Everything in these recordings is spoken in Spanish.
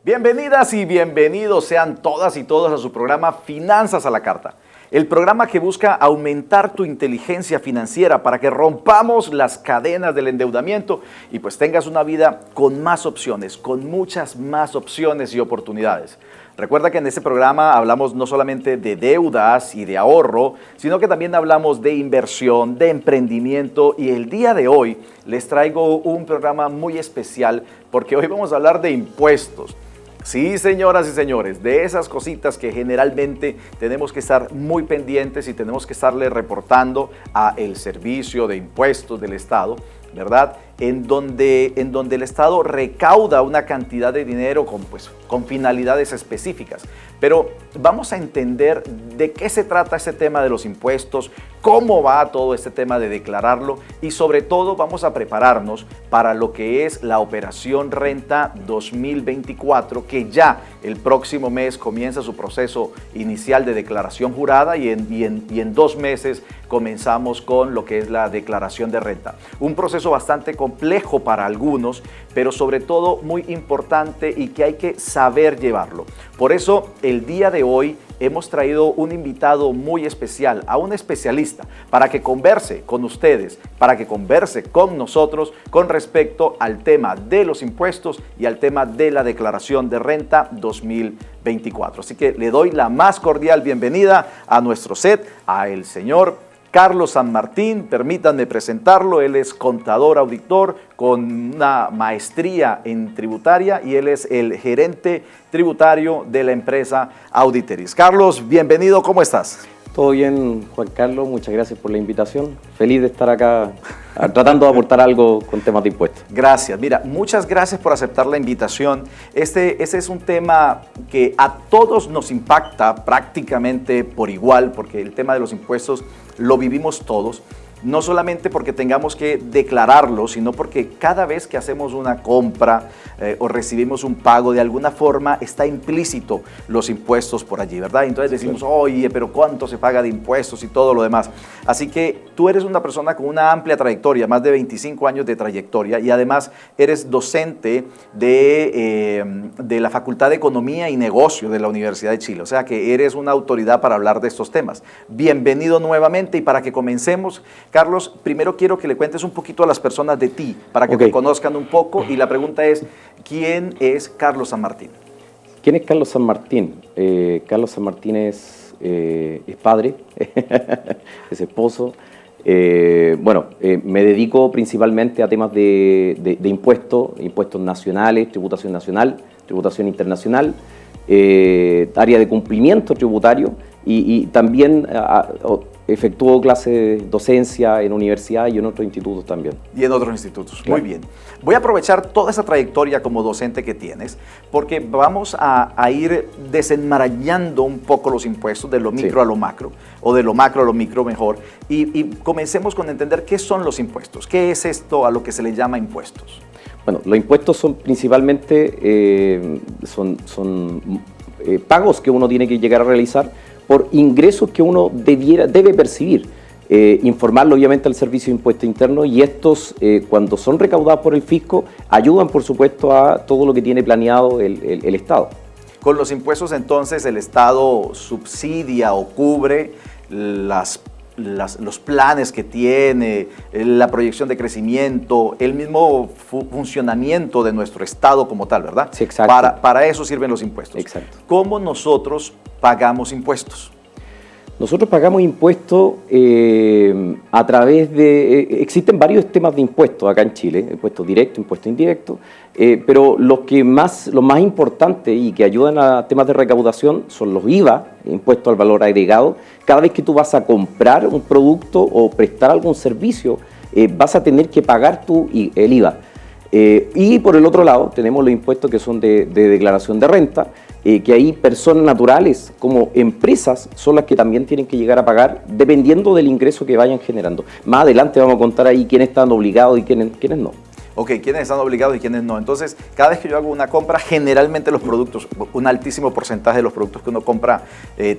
Bienvenidas y bienvenidos sean todas y todos a su programa Finanzas a la Carta. El programa que busca aumentar tu inteligencia financiera para que rompamos las cadenas del endeudamiento y pues tengas una vida con más opciones, con muchas más opciones y oportunidades. Recuerda que en este programa hablamos no solamente de deudas y de ahorro, sino que también hablamos de inversión, de emprendimiento, y el día de hoy les traigo un programa muy especial porque hoy vamos a hablar de impuestos. Sí, señoras y señores, de esas cositas que generalmente tenemos que estar muy pendientes y tenemos que estarle reportando a el Servicio de Impuestos del Estado, ¿verdad? En donde el Estado recauda una cantidad de dinero con finalidades específicas. Pero vamos a entender de qué se trata este tema de los impuestos, cómo va todo este tema de declararlo y sobre todo vamos a prepararnos para lo que es la Operación Renta 2024, que ya el próximo mes comienza su proceso inicial de declaración jurada y en 2 meses comenzamos con lo que es la declaración de renta. Un proceso bastante complejo para algunos, pero sobre todo muy importante y que hay que saber llevarlo. Por eso el día de hoy hemos traído un invitado muy especial, a un especialista, para que converse con ustedes, para que converse con nosotros con respecto al tema de los impuestos y al tema de la declaración de renta 2024. Así que le doy la más cordial bienvenida a nuestro set, a el señor Carlos San Martín. Permítanme presentarlo. Él es contador auditor con una maestría en tributaria y él es el gerente tributario de la empresa Auditeris. Carlos, bienvenido, ¿cómo estás? Todo bien, Juan Carlos, muchas gracias por la invitación. Feliz de estar acá tratando de aportar algo con temas de impuestos. Gracias, mira, muchas gracias por aceptar la invitación. Este es un tema que a todos nos impacta prácticamente por igual, porque el tema de los impuestos lo vivimos todos. No solamente porque tengamos que declararlo, sino porque cada vez que hacemos una compra o recibimos un pago, de alguna forma está implícito los impuestos por allí, ¿verdad? Entonces decimos, oye, pero ¿cuánto se paga de impuestos y todo lo demás? Así que tú eres una persona con una amplia trayectoria, más de 25 años de trayectoria, y además eres docente de la Facultad de Economía y Negocio de la Universidad de Chile. O sea que eres una autoridad para hablar de estos temas. Bienvenido nuevamente, y para que comencemos, Carlos, primero quiero que le cuentes un poquito a las personas de ti, para que te conozcan un poco, y la pregunta es, ¿quién es Carlos San Martín? ¿Quién es Carlos San Martín? Carlos San Martín es padre, es esposo. Me dedico principalmente a temas de impuestos nacionales, tributación nacional, tributación internacional, área de cumplimiento tributario y también efectuó clases de docencia en universidad y en otros institutos también. Y en otros institutos, claro. Muy bien. Voy a aprovechar toda esa trayectoria como docente que tienes, porque vamos a ir desenmarañando un poco los impuestos de lo micro a lo macro, o de lo macro a lo micro mejor, y comencemos con entender qué son los impuestos, qué es esto a lo que se le llama impuestos. Bueno, los impuestos son principalmente pagos que uno tiene que llegar a realizar por ingresos que uno debe percibir, informarlo obviamente al Servicio de Impuesto Interno, y estos cuando son recaudados por el fisco ayudan por supuesto a todo lo que tiene planeado el Estado. Con los impuestos entonces el Estado subsidia o cubre los planes que tiene, la proyección de crecimiento, el mismo funcionamiento de nuestro Estado como tal, ¿verdad? Sí, exacto. Para eso sirven los impuestos. Exacto. ¿Cómo nosotros pagamos impuestos? Nosotros pagamos impuestos a través de... existen varios temas de impuestos acá en Chile, impuestos directos, impuestos indirectos, pero los más importantes y que ayudan a temas de recaudación son los IVA, impuestos al valor agregado. Cada vez que tú vas a comprar un producto o prestar algún servicio, vas a tener que pagar el IVA. Y por el otro lado tenemos los impuestos que son de declaración de renta, que ahí personas naturales como empresas son las que también tienen que llegar a pagar dependiendo del ingreso que vayan generando. Más adelante vamos a contar ahí quiénes están obligados y quiénes no. Ok, ¿quiénes están obligados y quiénes no? Entonces, cada vez que yo hago una compra, generalmente los productos, un altísimo porcentaje de los productos que uno compra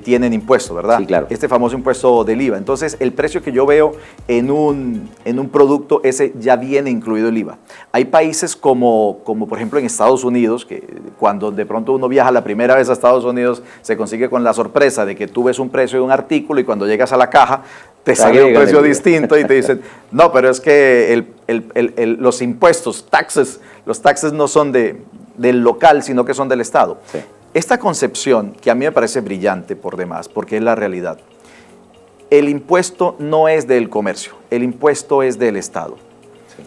tienen impuesto, ¿verdad? Sí, claro. Este famoso impuesto del IVA. Entonces, el precio que yo veo en un producto, ese ya viene incluido el IVA. Hay países como por ejemplo en Estados Unidos, que cuando de pronto uno viaja la primera vez a Estados Unidos, se consigue con la sorpresa de que tú ves un precio de un artículo y cuando llegas a la caja, te sale un precio distinto y te dicen, no, pero es que los impuestos, los taxes no son del local, sino que son del Estado. Sí. Esta concepción, que a mí me parece brillante por demás, porque es la realidad, el impuesto no es del comercio, el impuesto es del Estado. Sí.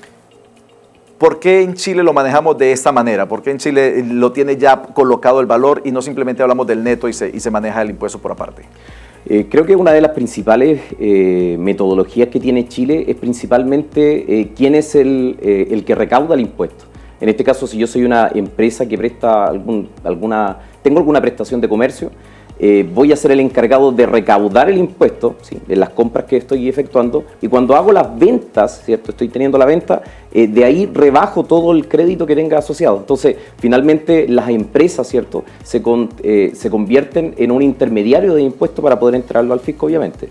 ¿Por qué en Chile lo manejamos de esta manera? ¿Por qué en Chile lo tiene ya colocado el valor y no simplemente hablamos del neto y se maneja el impuesto por aparte? Creo que una de las principales metodologías que tiene Chile es principalmente quién es el que recauda el impuesto. En este caso, si yo soy una empresa que presta tengo alguna prestación de comercio, voy a ser el encargado de recaudar el impuesto, ¿sí?, de las compras que estoy efectuando, y cuando hago las ventas, ¿cierto?, estoy teniendo la venta, de ahí rebajo todo el crédito que tenga asociado. Entonces, finalmente las empresas, ¿cierto?, se convierten en un intermediario de impuestos para poder entrarlo al fisco, obviamente.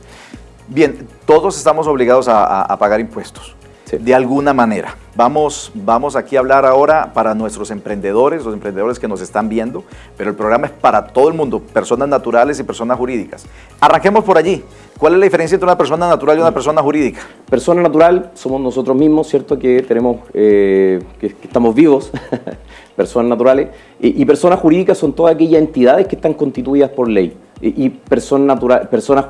Bien, todos estamos obligados a pagar impuestos. Sí. De alguna manera. Vamos aquí a hablar ahora para nuestros emprendedores, los emprendedores que nos están viendo, pero el programa es para todo el mundo, personas naturales y personas jurídicas. Arranquemos por allí. ¿Cuál es la diferencia entre una persona natural y una persona jurídica? Persona natural somos nosotros mismos, ¿cierto?, que tenemos, que estamos vivos, personas naturales, y personas jurídicas son todas aquellas entidades que están constituidas por ley. Y personas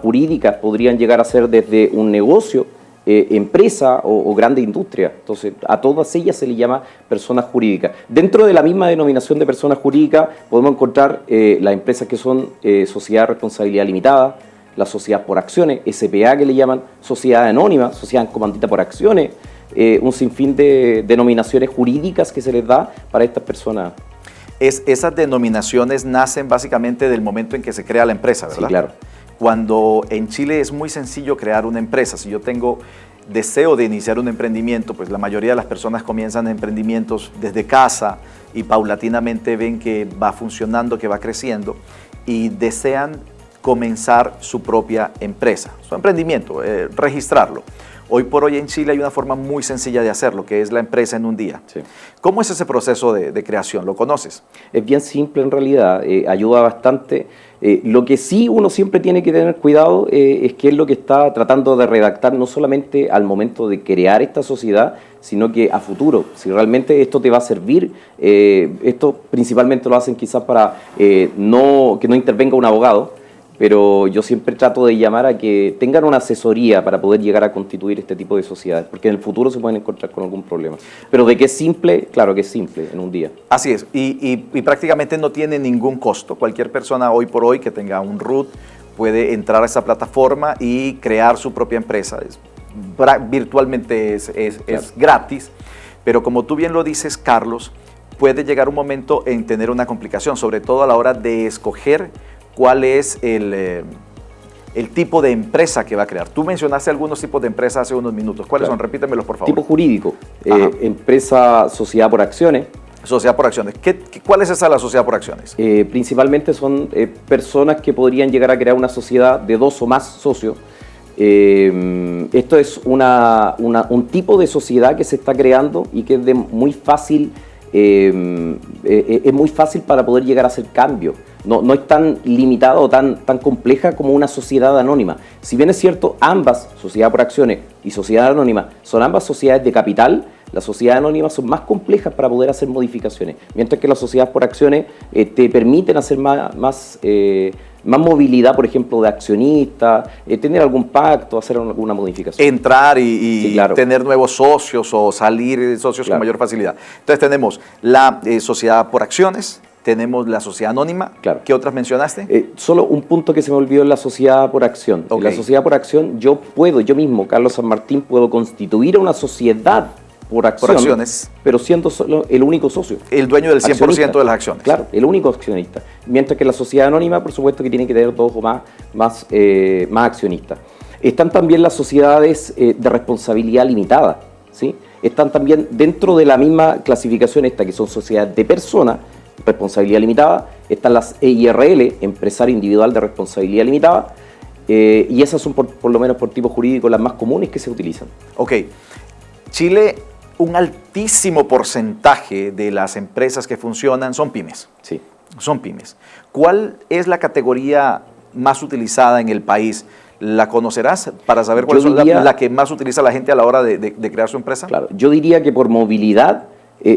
jurídicas podrían llegar a ser desde un negocio, empresa o grande industria. Entonces, a todas ellas se le llama personas jurídicas. Dentro de la misma denominación de personas jurídicas podemos encontrar las empresas que son sociedad de responsabilidad limitada, la sociedad por acciones, SPA que le llaman, sociedad anónima, sociedad comandita por acciones, un sinfín de denominaciones jurídicas que se les da para estas personas. Esas denominaciones nacen básicamente del momento en que se crea la empresa, ¿verdad? Sí, claro. Cuando en Chile es muy sencillo crear una empresa. Si yo tengo deseo de iniciar un emprendimiento, pues la mayoría de las personas comienzan emprendimientos desde casa y paulatinamente ven que va funcionando, que va creciendo y desean comenzar su propia empresa, su emprendimiento, registrarlo. Hoy por hoy en Chile hay una forma muy sencilla de hacerlo, que es la empresa en un día. Sí. ¿Cómo es ese proceso de creación? ¿Lo conoces? Es bien simple en realidad, ayuda bastante. Lo que sí uno siempre tiene que tener cuidado es qué es lo que está tratando de redactar, no solamente al momento de crear esta sociedad, sino que a futuro, si realmente esto te va a servir. Esto principalmente lo hacen quizás para que no intervenga un abogado, pero yo siempre trato de llamar a que tengan una asesoría para poder llegar a constituir este tipo de sociedades, porque en el futuro se pueden encontrar con algún problema. Pero de que es simple, claro que es simple, en un día. Así es, y prácticamente no tiene ningún costo. Cualquier persona hoy por hoy que tenga un RUT puede entrar a esa plataforma y crear su propia empresa. Virtualmente es gratis, pero como tú bien lo dices, Carlos, puede llegar un momento en tener una complicación, sobre todo a la hora de escoger cuál es el tipo de empresa que va a crear. Tú mencionaste algunos tipos de empresas hace unos minutos. ¿Cuáles son? Repítemelos, por favor. Tipo jurídico, empresa, sociedad por acciones. Sociedad por acciones. ¿Cuál es esa la sociedad por acciones? Principalmente son personas que podrían llegar a crear una sociedad de 2 o más socios. Esto es un tipo de sociedad que se está creando y que es muy fácil para poder llegar a hacer cambios. No es tan limitada o tan compleja como una sociedad anónima. Si bien es cierto, ambas, sociedad por acciones y sociedad anónima, son ambas sociedades de capital, las sociedades anónimas son más complejas para poder hacer modificaciones, mientras que las sociedades por acciones te permiten hacer más movilidad, por ejemplo, de accionistas, tener algún pacto, hacer alguna modificación. Entrar y sí, claro, tener nuevos socios o salir de socios, claro, con mayor facilidad. Entonces tenemos la sociedad por acciones, tenemos la sociedad anónima. Claro. ¿Qué otras mencionaste? Solo un punto que se me olvidó es la sociedad por acción. Okay. En la sociedad por acción yo mismo, Carlos San Martín, puedo constituir una sociedad por acciones, pero siendo solo el único socio. El dueño del 100% de las acciones. Claro, el único accionista. Mientras que la sociedad anónima, por supuesto, que tiene que tener 2 o más accionistas. Están también las sociedades de responsabilidad limitada, ¿sí? están también dentro de la misma clasificación esta, que son sociedades de personas, responsabilidad limitada, están las EIRL, empresario individual de responsabilidad limitada, y esas son por lo menos por tipo jurídico las más comunes que se utilizan. Ok, Chile, un altísimo porcentaje de las empresas que funcionan son pymes. Sí. Son pymes. ¿Cuál es la categoría más utilizada en el país? ¿La conocerás para saber cuál es la que más utiliza la gente a la hora de crear su empresa? Claro, yo diría que por movilidad,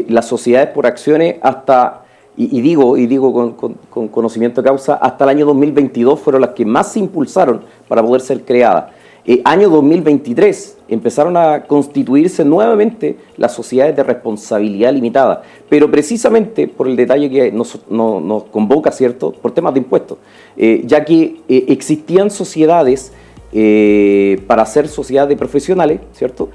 las sociedades por acciones hasta, y digo con conocimiento de causa, hasta el año 2022 fueron las que más se impulsaron para poder ser creadas. Año 2023 empezaron a constituirse nuevamente las sociedades de responsabilidad limitada, pero precisamente por el detalle que nos convoca, ¿cierto?, por temas de impuestos, ya que existían sociedades para ser sociedades de profesionales, ¿cierto?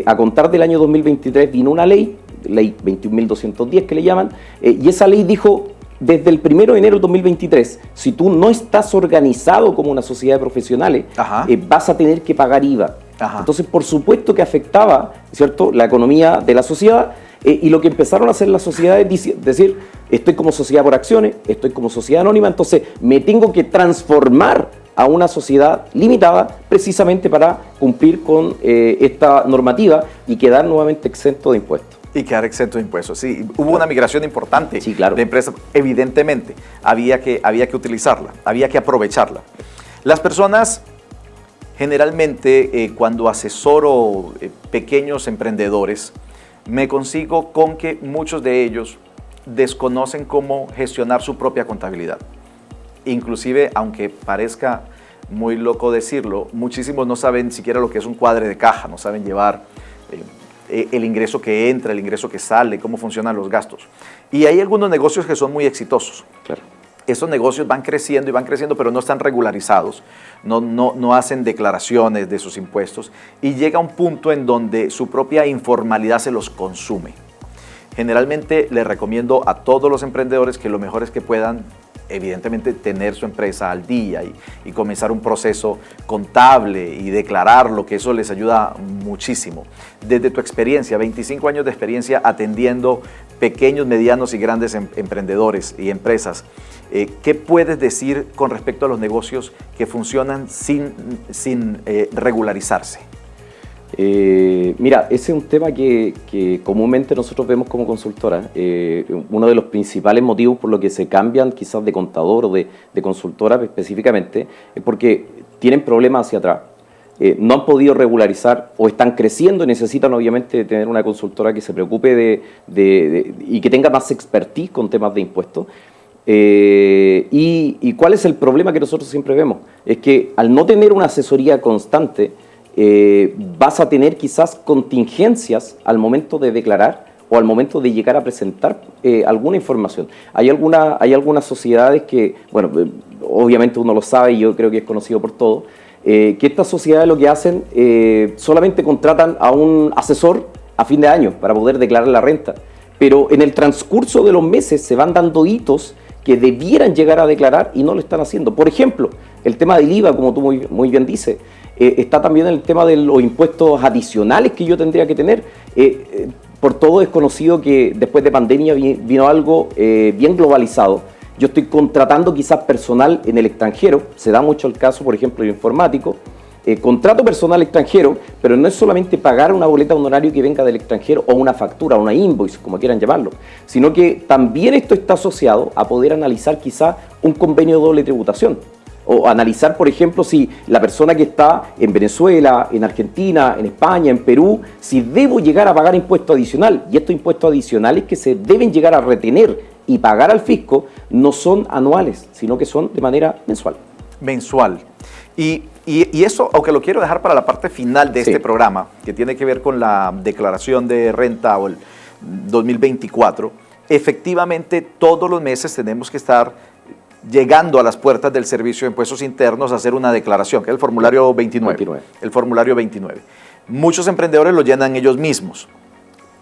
A contar del año 2023 vino una ley 21.210 que le llaman, y esa ley dijo: desde el 1 de enero de 2023, si tú no estás organizado como una sociedad de profesionales, vas a tener que pagar IVA. Ajá. Entonces, por supuesto que afectaba, ¿cierto?, la economía de la sociedad, y lo que empezaron a hacer las sociedades es decir, estoy como sociedad por acciones, estoy como sociedad anónima, entonces me tengo que transformar a una sociedad limitada precisamente para cumplir con esta normativa y quedar nuevamente exento de impuestos. Y quedar exento de impuestos. Sí, hubo una migración importante de empresas. Evidentemente, había que utilizarla, había que aprovecharla. Las personas, generalmente, cuando asesoro pequeños emprendedores, me consigo con que muchos de ellos desconocen cómo gestionar su propia contabilidad. Inclusive, aunque parezca muy loco decirlo, muchísimos no saben siquiera lo que es un cuadre de caja, no saben llevar el ingreso que entra, el ingreso que sale, cómo funcionan los gastos. Y hay algunos negocios que son muy exitosos. Claro. Estos negocios van creciendo y van creciendo, pero no están regularizados, no hacen declaraciones de sus impuestos, y llega un punto en donde su propia informalidad se los consume. Generalmente les recomiendo a todos los emprendedores que lo mejor es que puedan, evidentemente, tener su empresa al día y comenzar un proceso contable y declararlo, que eso les ayuda muchísimo. Desde tu experiencia, 25 años de experiencia atendiendo pequeños, medianos y grandes emprendedores y empresas, ¿qué puedes decir con respecto a los negocios que funcionan sin regularizarse? Mira, ese es un tema que comúnmente nosotros vemos como consultora. Uno de los principales motivos por los que se cambian quizás de contador o de consultora específicamente es porque tienen problemas hacia atrás. No han podido regularizar o están creciendo y necesitan obviamente tener una consultora que se preocupe y que tenga más expertise con temas de impuestos. ¿Y cuál es el problema que nosotros siempre vemos? Es que al no tener una asesoría constante, vas a tener quizás contingencias al momento de declarar o al momento de llegar a presentar alguna información. Hay algunas sociedades que, bueno, obviamente uno lo sabe y yo creo que es conocido por todos, que estas sociedades lo que hacen, solamente contratan a un asesor a fin de año para poder declarar la renta, pero en el transcurso de los meses se van dando hitos que debieran llegar a declarar y no lo están haciendo. Por ejemplo, el tema del IVA, como tú muy bien dices, está también el tema de los impuestos adicionales que yo tendría que tener. Por todo es conocido que después de pandemia vino algo bien globalizado. Yo estoy contratando quizás personal en el extranjero, se da mucho el caso, por ejemplo, de informático. Contrato personal extranjero, pero no es solamente pagar una boleta de honorario que venga del extranjero o una factura, una invoice, como quieran llamarlo, sino que también esto está asociado a poder analizar quizás un convenio de doble tributación. O analizar, por ejemplo, si la persona que está en Venezuela, en Argentina, en España, en Perú, si debo llegar a pagar impuesto adicional. Y estos impuestos adicionales que se deben llegar a retener y pagar al fisco no son anuales, sino que son de manera mensual. Mensual. Y eso, aunque lo quiero dejar para la parte final de este programa, que tiene que ver con la declaración de renta o el 2024, efectivamente todos los meses tenemos que estar llegando a las puertas del Servicio de Impuestos Internos a hacer una declaración, que es el formulario 29. El formulario 29. Muchos emprendedores lo llenan ellos mismos,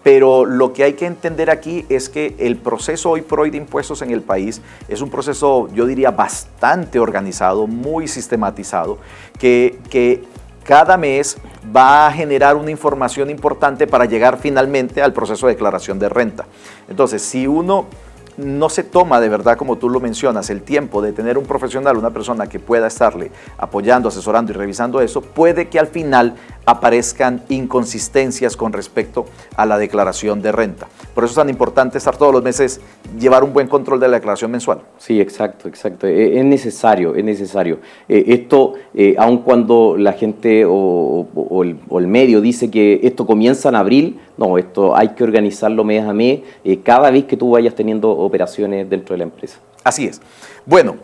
pero lo que hay que entender aquí es que el proceso hoy por hoy de impuestos en el país es un proceso, yo diría, bastante organizado, muy sistematizado, que cada mes va a generar una información importante para llegar finalmente al proceso de declaración de renta. Entonces, si uno no se toma de verdad, como tú lo mencionas, el tiempo de tener un profesional, una persona que pueda estarle apoyando, asesorando y revisando eso, puede que al final aparezcan inconsistencias con respecto a la declaración de renta. Por eso es tan importante estar todos los meses, llevar un buen control de la declaración mensual. Sí, exacto. Es necesario. Esto, aun cuando la gente o el medio dice que esto comienza en abril, no, esto hay que organizarlo mes a mes, cada vez que tú vayas teniendo operaciones dentro de la empresa. Así es. Bueno,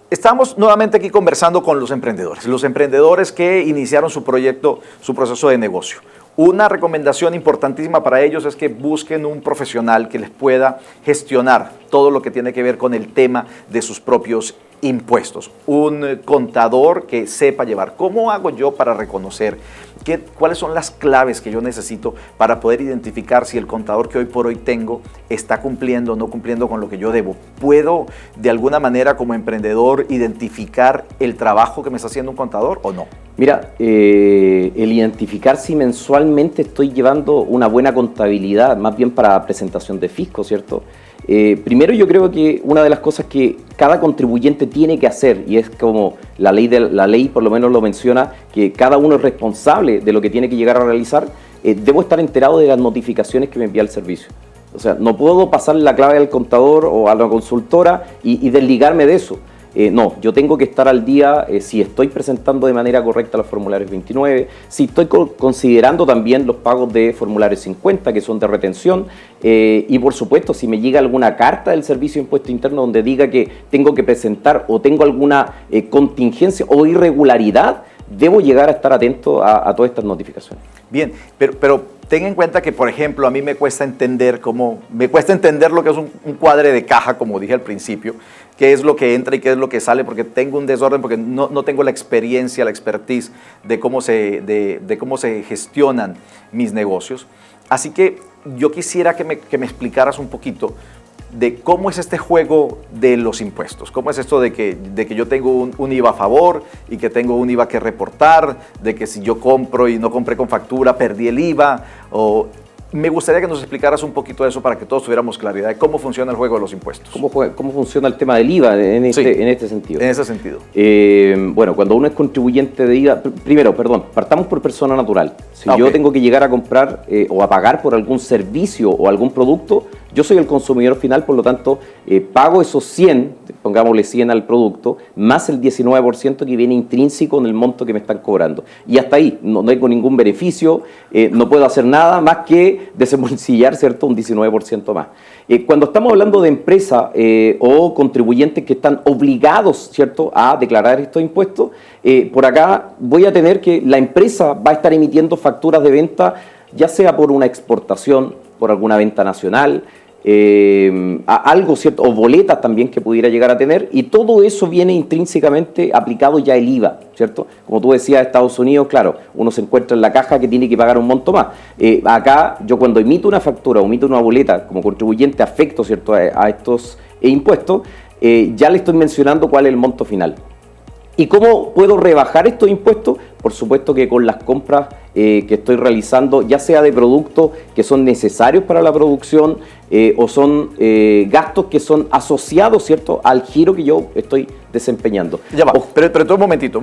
estamos nuevamente aquí conversando con los emprendedores que iniciaron su proyecto, su proceso de negocio. Una recomendación importantísima para ellos es que busquen un profesional que les pueda gestionar todo lo que tiene que ver con el tema de sus propios impuestos. Un contador que sepa llevar. ¿Cómo hago yo para reconocer cuáles son las claves que yo necesito para poder identificar si el contador que hoy por hoy tengo está cumpliendo o no cumpliendo con lo que yo debo? ¿Puedo de alguna manera como emprendedor identificar el trabajo que me está haciendo un contador o no? Mira, el identificar si mensualmente estoy llevando una buena contabilidad, más bien para presentación de fisco, ¿cierto? Primero yo creo que una de las cosas que cada contribuyente tiene que hacer, y es como la ley por lo menos lo menciona, que cada uno es responsable de lo que tiene que llegar a realizar, debo estar enterado de las notificaciones que me envía el servicio. O sea, no puedo pasar la clave al contador o a la consultora y desligarme de eso. No, yo tengo que estar al día si estoy presentando de manera correcta los formularios 29, si estoy considerando también los pagos de formularios 50, que son de retención, y por supuesto, si me llega alguna carta del Servicio de Impuesto Interno donde diga que tengo que presentar o tengo alguna contingencia o irregularidad, debo llegar a estar atento a todas estas notificaciones. Bien, pero ten en cuenta que, por ejemplo, a mí me cuesta entender lo que es un cuadre de caja, como dije al principio, qué es lo que entra y qué es lo que sale, porque tengo un desorden, porque no tengo la experiencia, la expertise de cómo se gestionan mis negocios. Así que yo quisiera que me explicaras un poquito de cómo es este juego de los impuestos. ¿Cómo es esto de que yo tengo un IVA a favor y que tengo un IVA que reportar, de que si yo compro y no compré con factura, perdí el IVA? Me gustaría que nos explicaras un poquito de eso para que todos tuviéramos claridad de cómo funciona el juego de los impuestos. ¿Cómo funciona el tema del IVA en este sentido? En ese sentido. Bueno, cuando uno es contribuyente de IVA, partamos por persona natural. Si yo tengo que llegar a comprar o a pagar por algún servicio o algún producto, yo soy el consumidor final, por lo tanto, pago esos 100, pongámosle 100 al producto, más el 19% que viene intrínseco en el monto que me están cobrando. Y hasta ahí, no tengo ningún beneficio, no puedo hacer nada más que desembolsillar, ¿cierto?, un 19% más. Cuando estamos hablando de empresas o contribuyentes que están obligados, ¿cierto?, a declarar estos impuestos, por acá voy a tener que la empresa va a estar emitiendo facturas de venta, ya sea por una exportación, por alguna venta nacional, algo, ¿cierto?, o boletas también que pudiera llegar a tener, y todo eso viene intrínsecamente aplicado ya el IVA, ¿cierto? Como tú decías, Estados Unidos, claro, uno se encuentra en la caja que tiene que pagar un monto más. Acá, yo cuando emito una factura o emito una boleta como contribuyente afecto, ¿cierto?, a estos impuestos, ya le estoy mencionando cuál es el monto final. ¿Y cómo puedo rebajar estos impuestos? Por supuesto que con las compras que estoy realizando, ya sea de productos que son necesarios para la producción o son gastos que son asociados, ¿cierto?, al giro que yo estoy desempeñando. Ya va, pero un momentito.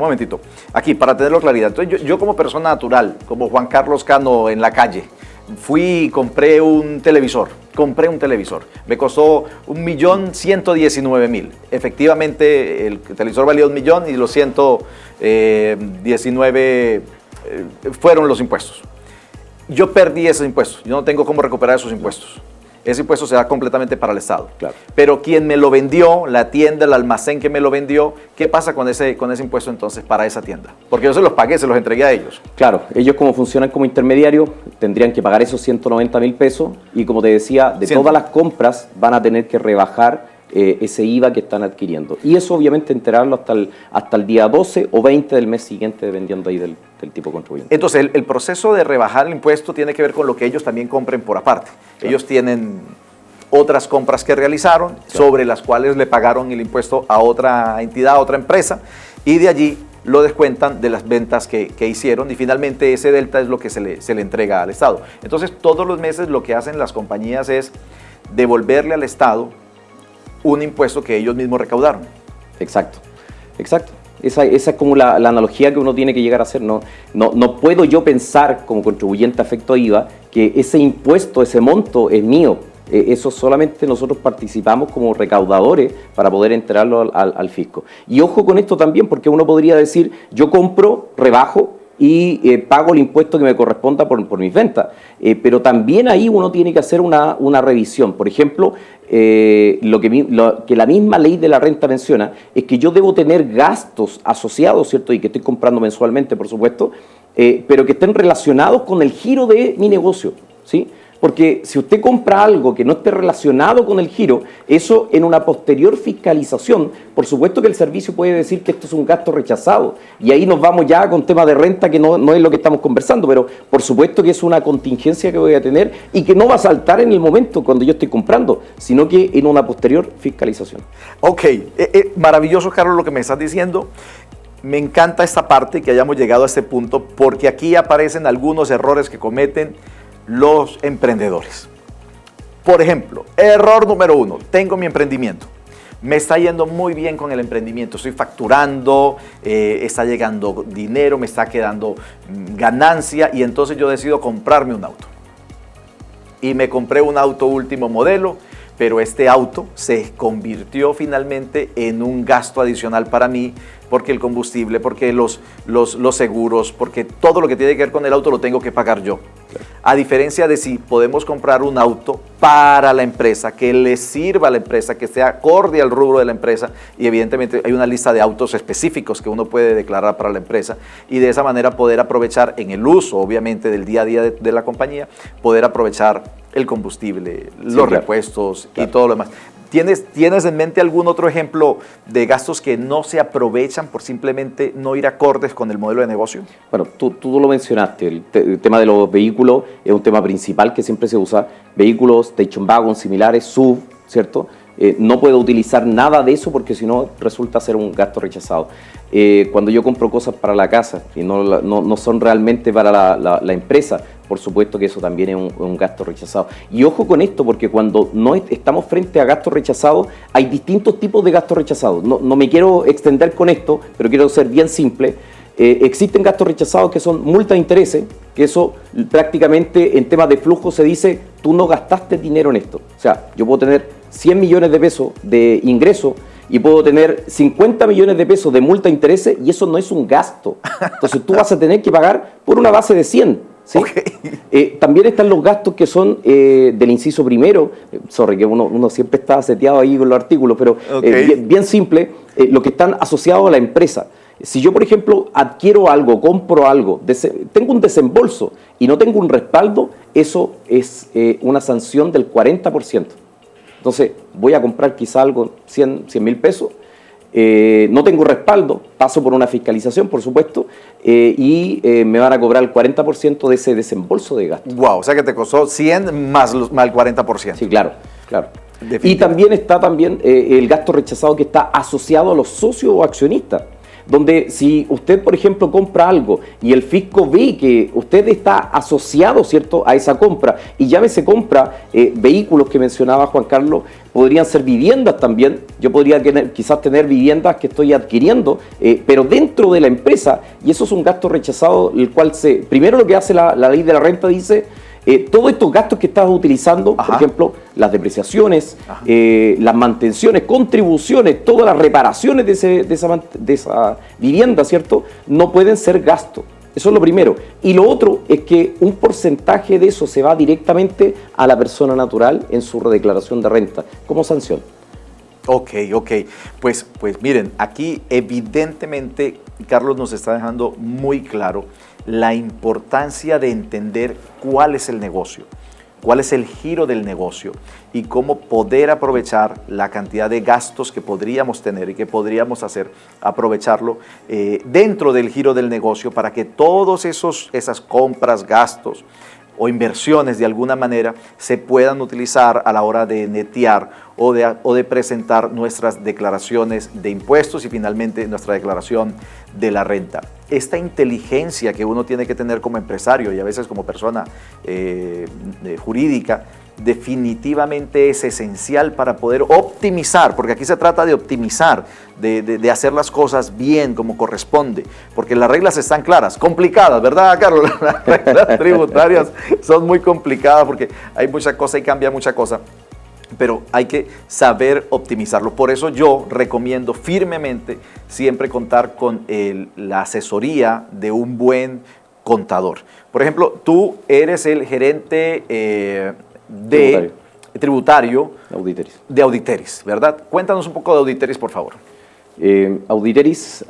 Aquí, para tenerlo claridad. Entonces, yo como persona natural, como Juan Carlos Cano en la calle, fui y compré un televisor. Me costó 1.119.000. Efectivamente, el televisor valía 1 millón y los 119 fueron los impuestos. Yo perdí esos impuestos. Yo no tengo cómo recuperar esos impuestos. Ese impuesto se da completamente para el Estado. Claro. Pero quien me lo vendió, la tienda, el almacén que me lo vendió, ¿qué pasa con ese impuesto entonces para esa tienda? Porque yo se los pagué, se los entregué a ellos. Claro, ellos como funcionan como intermediarios, tendrían que pagar esos 190.000 pesos y como te decía, de todas las compras van a tener que rebajar ese IVA que están adquiriendo. Y eso obviamente enterarlo hasta el día 12 o 20 del mes siguiente, dependiendo ahí del tipo contribuyente. Entonces, el proceso de rebajar el impuesto tiene que ver con lo que ellos también compren por aparte. Claro. Ellos tienen otras compras que realizaron, sobre las cuales le pagaron el impuesto a otra entidad, a otra empresa, y de allí lo descuentan de las ventas que hicieron y finalmente ese delta es lo que se le entrega al Estado. Entonces todos los meses lo que hacen las compañías es devolverle al Estado un impuesto que ellos mismos recaudaron. Exacto, exacto. Esa es como la analogía que uno tiene que llegar a hacer. No puedo yo pensar como contribuyente afecto a IVA que ese impuesto, ese monto es mío. Eso solamente nosotros participamos como recaudadores para poder entregarlo al fisco. Y ojo con esto también, porque uno podría decir, yo compro, rebajo y pago el impuesto que me corresponda por mis ventas. Pero también ahí uno tiene que hacer una revisión. Por ejemplo, lo que la misma ley de la renta menciona es que yo debo tener gastos asociados, ¿cierto? Y que estoy comprando mensualmente, por supuesto, pero que estén relacionados con el giro de mi negocio, ¿sí? Porque si usted compra algo que no esté relacionado con el giro, eso en una posterior fiscalización, por supuesto que el servicio puede decir que esto es un gasto rechazado. Y ahí nos vamos ya con temas de renta que no es lo que estamos conversando, pero por supuesto que es una contingencia que voy a tener y que no va a saltar en el momento cuando yo estoy comprando, sino que en una posterior fiscalización. Ok, maravilloso, Carlos, lo que me estás diciendo. Me encanta esta parte, que hayamos llegado a este punto, porque aquí aparecen algunos errores que cometen los emprendedores. Por ejemplo, error número 1, tengo mi emprendimiento, me está yendo muy bien con el emprendimiento, estoy facturando, está llegando dinero, me está quedando ganancia y entonces yo decido comprarme un auto. Y me compré un auto último modelo, pero este auto se convirtió finalmente en un gasto adicional para mí, porque el combustible, porque los seguros, porque todo lo que tiene que ver con el auto lo tengo que pagar yo. A diferencia de si podemos comprar un auto para la empresa, que le sirva a la empresa, que sea acorde al rubro de la empresa, y evidentemente hay una lista de autos específicos que uno puede declarar para la empresa, y de esa manera poder aprovechar en el uso, obviamente, del día a día de la compañía, poder aprovechar el combustible, los repuestos y todo lo demás. ¿Tienes en mente algún otro ejemplo de gastos que no se aprovechan por simplemente no ir acordes con el modelo de negocio? Bueno, tú lo mencionaste, el tema de los vehículos es un tema principal que siempre se usa. Vehículos, station wagon, similares, SUV, ¿cierto? No puedo utilizar nada de eso porque si no resulta ser un gasto rechazado. Cuando yo compro cosas para la casa y no son realmente para la empresa, por supuesto que eso también es un gasto rechazado. Y ojo con esto, porque cuando no estamos frente a gastos rechazados, hay distintos tipos de gastos rechazados. No me quiero extender con esto, pero quiero ser bien simple. Existen gastos rechazados que son multa de intereses, que eso prácticamente en temas de flujo se dice, tú no gastaste dinero en esto. O sea, yo puedo tener 100 millones de pesos de ingreso y puedo tener 50 millones de pesos de multa de intereses y eso no es un gasto. Entonces tú vas a tener que pagar por una base de 100. ¿Sí? Okay. También están los gastos que son del inciso primero, que uno siempre está seteado ahí con los artículos, pero bien simple, lo que están asociados a la empresa. Si yo, por ejemplo, adquiero algo, compro algo, tengo un desembolso y no tengo un respaldo, eso es una sanción del 40%. Entonces, voy a comprar quizá algo, 100 mil pesos, no tengo respaldo, paso por una fiscalización, por supuesto, y me van a cobrar el 40% de ese desembolso de gasto. Wow, o sea que te costó 100 más el 40%. Sí, claro. Y también está el gasto rechazado que está asociado a los socios o accionistas, donde si usted, por ejemplo, compra algo y el fisco ve que usted está asociado, ¿cierto?, a esa compra, y llámese compra vehículos que mencionaba Juan Carlos, podrían ser viviendas también. Yo podría quizás tener viviendas que estoy adquiriendo, pero dentro de la empresa, y eso es un gasto rechazado, el cual primero lo que hace la ley de la renta dice, todos estos gastos que estás utilizando, por ejemplo, las depreciaciones, las mantenciones, contribuciones, todas las reparaciones de esa vivienda, ¿cierto?, no pueden ser gastos. Eso es lo primero. Y lo otro es que un porcentaje de eso se va directamente a la persona natural en su redeclaración de renta, como sanción. Ok. Pues miren, aquí evidentemente Carlos nos está dejando muy claro la importancia de entender cuál es el negocio, cuál es el giro del negocio y cómo poder aprovechar la cantidad de gastos que podríamos tener y que podríamos hacer, aprovecharlo dentro del giro del negocio para que todos esas compras, gastos, o inversiones de alguna manera se puedan utilizar a la hora de netear o de presentar nuestras declaraciones de impuestos y finalmente nuestra declaración de la renta. Esta inteligencia que uno tiene que tener como empresario y a veces como persona jurídica, definitivamente es esencial para poder optimizar, porque aquí se trata de optimizar, de hacer las cosas bien como corresponde, porque las reglas están claras, complicadas, ¿verdad, Carlos? Las reglas tributarias son muy complicadas porque hay mucha cosa y cambia mucha cosa, pero hay que saber optimizarlo. Por eso yo recomiendo firmemente siempre contar con la asesoría de un buen contador. Por ejemplo, tú eres el gerente tributario de Auditeris, ¿verdad? Cuéntanos un poco de Auditeris, por favor. Auditeris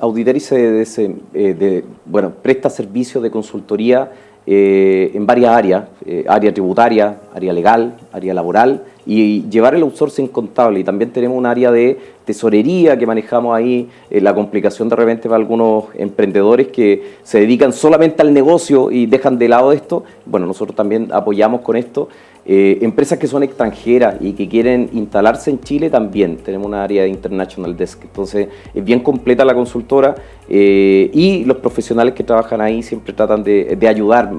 presta servicios de consultoría en varias áreas, área tributaria, área legal, área laboral, y llevar el outsourcing contable. Y también tenemos un área de tesorería que manejamos ahí, la complicación de repente para algunos emprendedores que se dedican solamente al negocio y dejan de lado esto. Bueno, nosotros también apoyamos con esto. Empresas que son extranjeras y que quieren instalarse en Chile también tenemos una área de International Desk, entonces es bien completa la consultora y los profesionales que trabajan ahí siempre tratan de ayudar,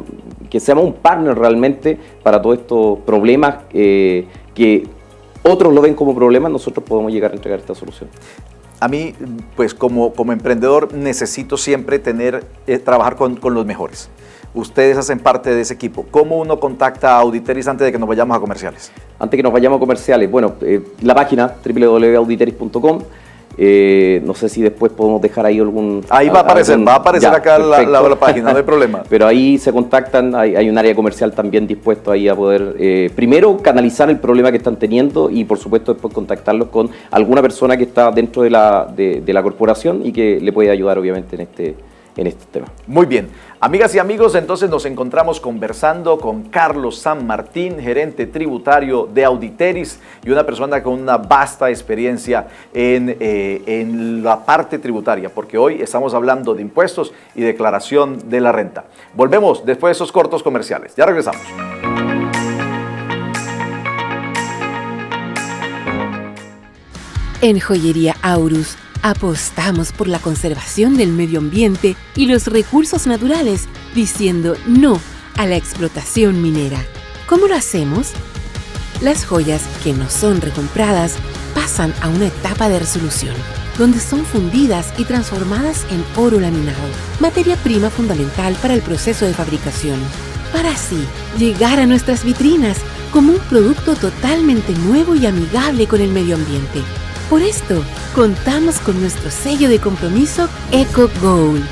que seamos un partner realmente para todos estos problemas que otros lo ven como problemas, nosotros podemos llegar a entregar esta solución. A mí, pues como emprendedor necesito siempre trabajar con los mejores. Ustedes hacen parte de ese equipo. ¿Cómo uno contacta a Auditeris antes de que nos vayamos a comerciales? Antes que nos vayamos a comerciales, bueno, la página www.auditeris.com. No sé si después podemos dejar ahí algún... Ahí va a aparecer, ya, acá la página, no hay problema. Pero ahí se contactan, hay un área comercial también dispuesto ahí a poder, primero, canalizar el problema que están teniendo y por supuesto después contactarlos con alguna persona que está dentro de la corporación y que le puede ayudar obviamente en este tema. Muy bien. Amigas y amigos, entonces nos encontramos conversando con Carlos San Martín, gerente tributario de Auditeris y una persona con una vasta experiencia en la parte tributaria, porque hoy estamos hablando de impuestos y declaración de la renta. Volvemos después de esos cortos comerciales. Ya regresamos. En Joyería Aurus apostamos por la conservación del medio ambiente y los recursos naturales, diciendo no a la explotación minera. ¿Cómo lo hacemos? Las joyas que no son recompradas pasan a una etapa de resolución, donde son fundidas y transformadas en oro laminado, materia prima fundamental para el proceso de fabricación, para así llegar a nuestras vitrinas como un producto totalmente nuevo y amigable con el medio ambiente. Por esto, contamos con nuestro sello de compromiso EcoGold.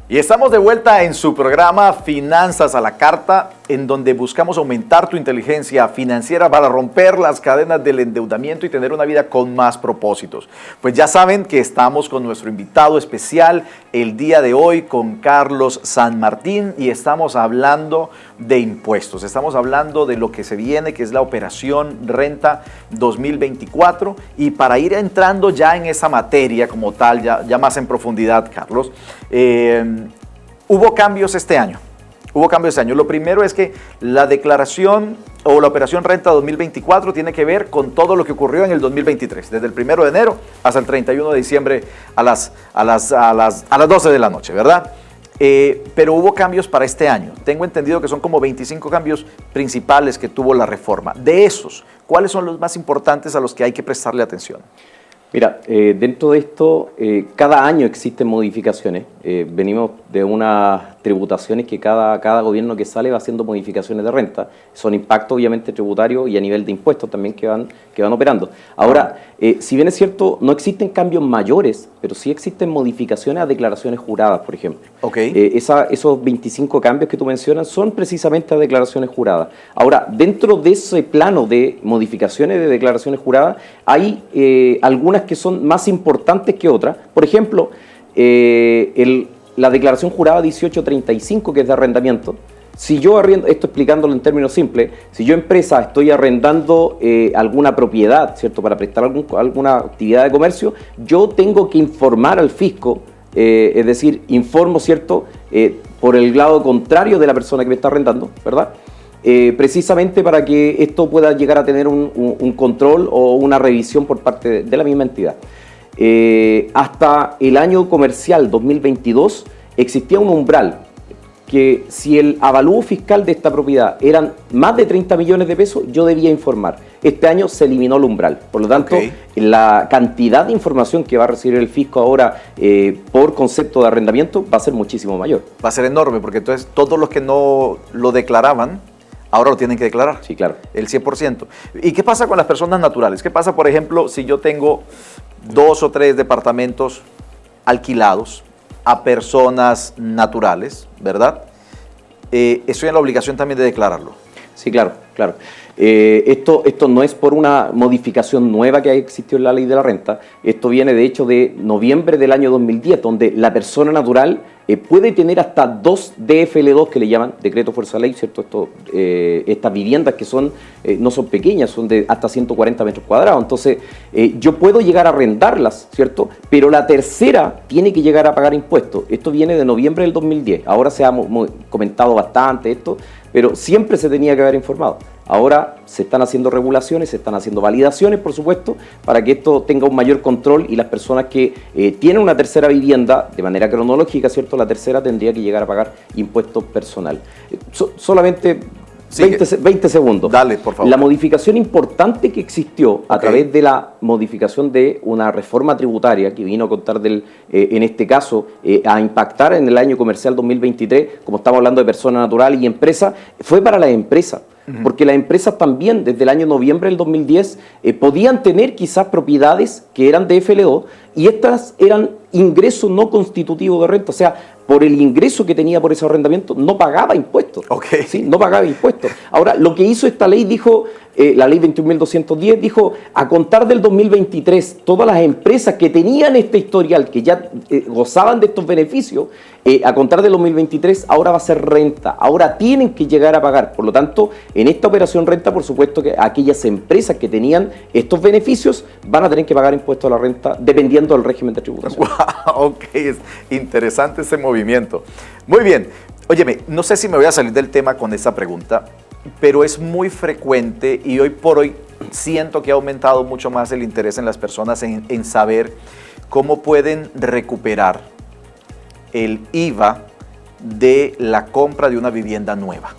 Y estamos de vuelta en su programa Finanzas a la Carta, en donde buscamos aumentar tu inteligencia financiera para romper las cadenas del endeudamiento y tener una vida con más propósitos. Pues ya saben que estamos con nuestro invitado especial el día de hoy, con Carlos San Martín, y estamos hablando de impuestos. Estamos hablando de lo que se viene, que es la operación Renta 2024. Y para ir entrando ya en esa materia como tal, ya más en profundidad, Carlos, hubo cambios este año. Lo primero es que la declaración o la operación Renta 2024 tiene que ver con todo lo que ocurrió en el 2023, desde el 1 de enero hasta el 31 de diciembre a las 12 de la noche, ¿verdad? Pero hubo cambios para este año. Tengo entendido que son como 25 cambios principales que tuvo la reforma. De esos, ¿cuáles son los más importantes a los que hay que prestarle atención? Mira, dentro de esto, cada año existen modificaciones. Venimos de unas tributaciones que cada gobierno que sale va haciendo modificaciones de renta. Son impactos obviamente tributarios y a nivel de impuestos también que van operando. Ahora, si bien es cierto, no existen cambios mayores, pero sí existen modificaciones a declaraciones juradas, por ejemplo. Okay. Esos 25 cambios que tú mencionas son precisamente a declaraciones juradas. Ahora, dentro de ese plano de modificaciones de declaraciones juradas, hay algunas que son más importantes que otras. Por ejemplo, la declaración jurada 1835, que es de arrendamiento. Si yo arriendo, esto explicándolo en términos simples, si yo empresa estoy arrendando alguna propiedad, ¿cierto?, para prestar alguna actividad de comercio, yo tengo que informar al fisco, es decir, informo, ¿cierto?, por el lado contrario de la persona que me está arrendando, ¿verdad?, precisamente para que esto pueda llegar a tener un control o una revisión por parte de la misma entidad. Hasta el año comercial 2022 existía un umbral que si el avalúo fiscal de esta propiedad eran más de 30 millones de pesos, yo debía informar. Este año se eliminó el umbral. Por lo tanto, la cantidad de información que va a recibir el fisco ahora por concepto de arrendamiento va a ser muchísimo mayor. Va a ser enorme, porque entonces todos los que no lo declaraban, ahora lo tienen que declarar. Sí, claro. El 100%. ¿Y qué pasa con las personas naturales? ¿Qué pasa, por ejemplo, si yo tengo 2 o 3 departamentos alquilados a personas naturales, ¿verdad? Estoy en la obligación también de declararlo. Sí, claro, claro. Esto no es por una modificación nueva que ha existido en la ley de la renta. Esto viene, de hecho, de noviembre del año 2010, donde la persona natural puede tener hasta 2 DFL2, que le llaman Decreto Fuerza Ley, ¿cierto? Estas viviendas que no son pequeñas, son de hasta 140 metros cuadrados. Entonces, yo puedo llegar a arrendarlas, ¿cierto? Pero la tercera tiene que llegar a pagar impuestos. Esto viene de noviembre del 2010. Ahora se ha comentado bastante esto, pero siempre se tenía que haber informado. Ahora se están haciendo regulaciones, se están haciendo validaciones, por supuesto, para que esto tenga un mayor control y las personas que tienen una tercera vivienda, de manera cronológica, ¿cierto?, la tercera tendría que llegar a pagar impuestos personal. Solamente 20 segundos. Dale, por favor. La modificación importante que existió a través de la modificación de una reforma tributaria que vino a contar en este caso, a impactar en el año comercial 2023, como estamos hablando de persona natural y empresa, fue para las empresas. Porque las empresas también, desde el año noviembre del 2010, podían tener quizás propiedades que eran de FL2 y estas eran ingresos no constitutivos de renta. O sea, por el ingreso que tenía por ese arrendamiento, no pagaba impuestos. ¿Sí? No pagaba impuestos. Ahora, lo que hizo esta ley, dijo, la ley 21.210, dijo, a contar del 2023, todas las empresas que tenían este historial, que ya gozaban de estos beneficios, a contar del 2023, ahora va a ser renta. Ahora tienen que llegar a pagar. Por lo tanto, en esta operación renta, por supuesto que aquellas empresas que tenían estos beneficios van a tener que pagar impuestos a la renta dependiendo del régimen de tributación. Wow, ok, es interesante ese movimiento. Muy bien. Óyeme, no sé si me voy a salir del tema con esta pregunta, pero es muy frecuente y hoy por hoy siento que ha aumentado mucho más el interés en las personas en saber cómo pueden recuperar el IVA de la compra de una vivienda nueva.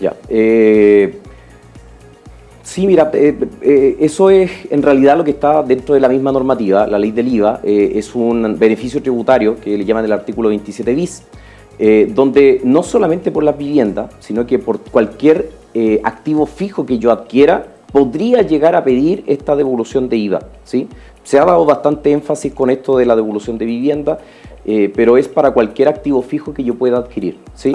Ya. Sí, mira, eso es en realidad lo que está dentro de la misma normativa. La ley del IVA es un beneficio tributario que le llaman el artículo 27 bis, donde no solamente por las viviendas, sino que por cualquier activo fijo que yo adquiera, podría llegar a pedir esta devolución de IVA, ¿sí? Se ha dado bastante énfasis con esto de la devolución de vivienda, pero es para cualquier activo fijo que yo pueda adquirir, ¿sí?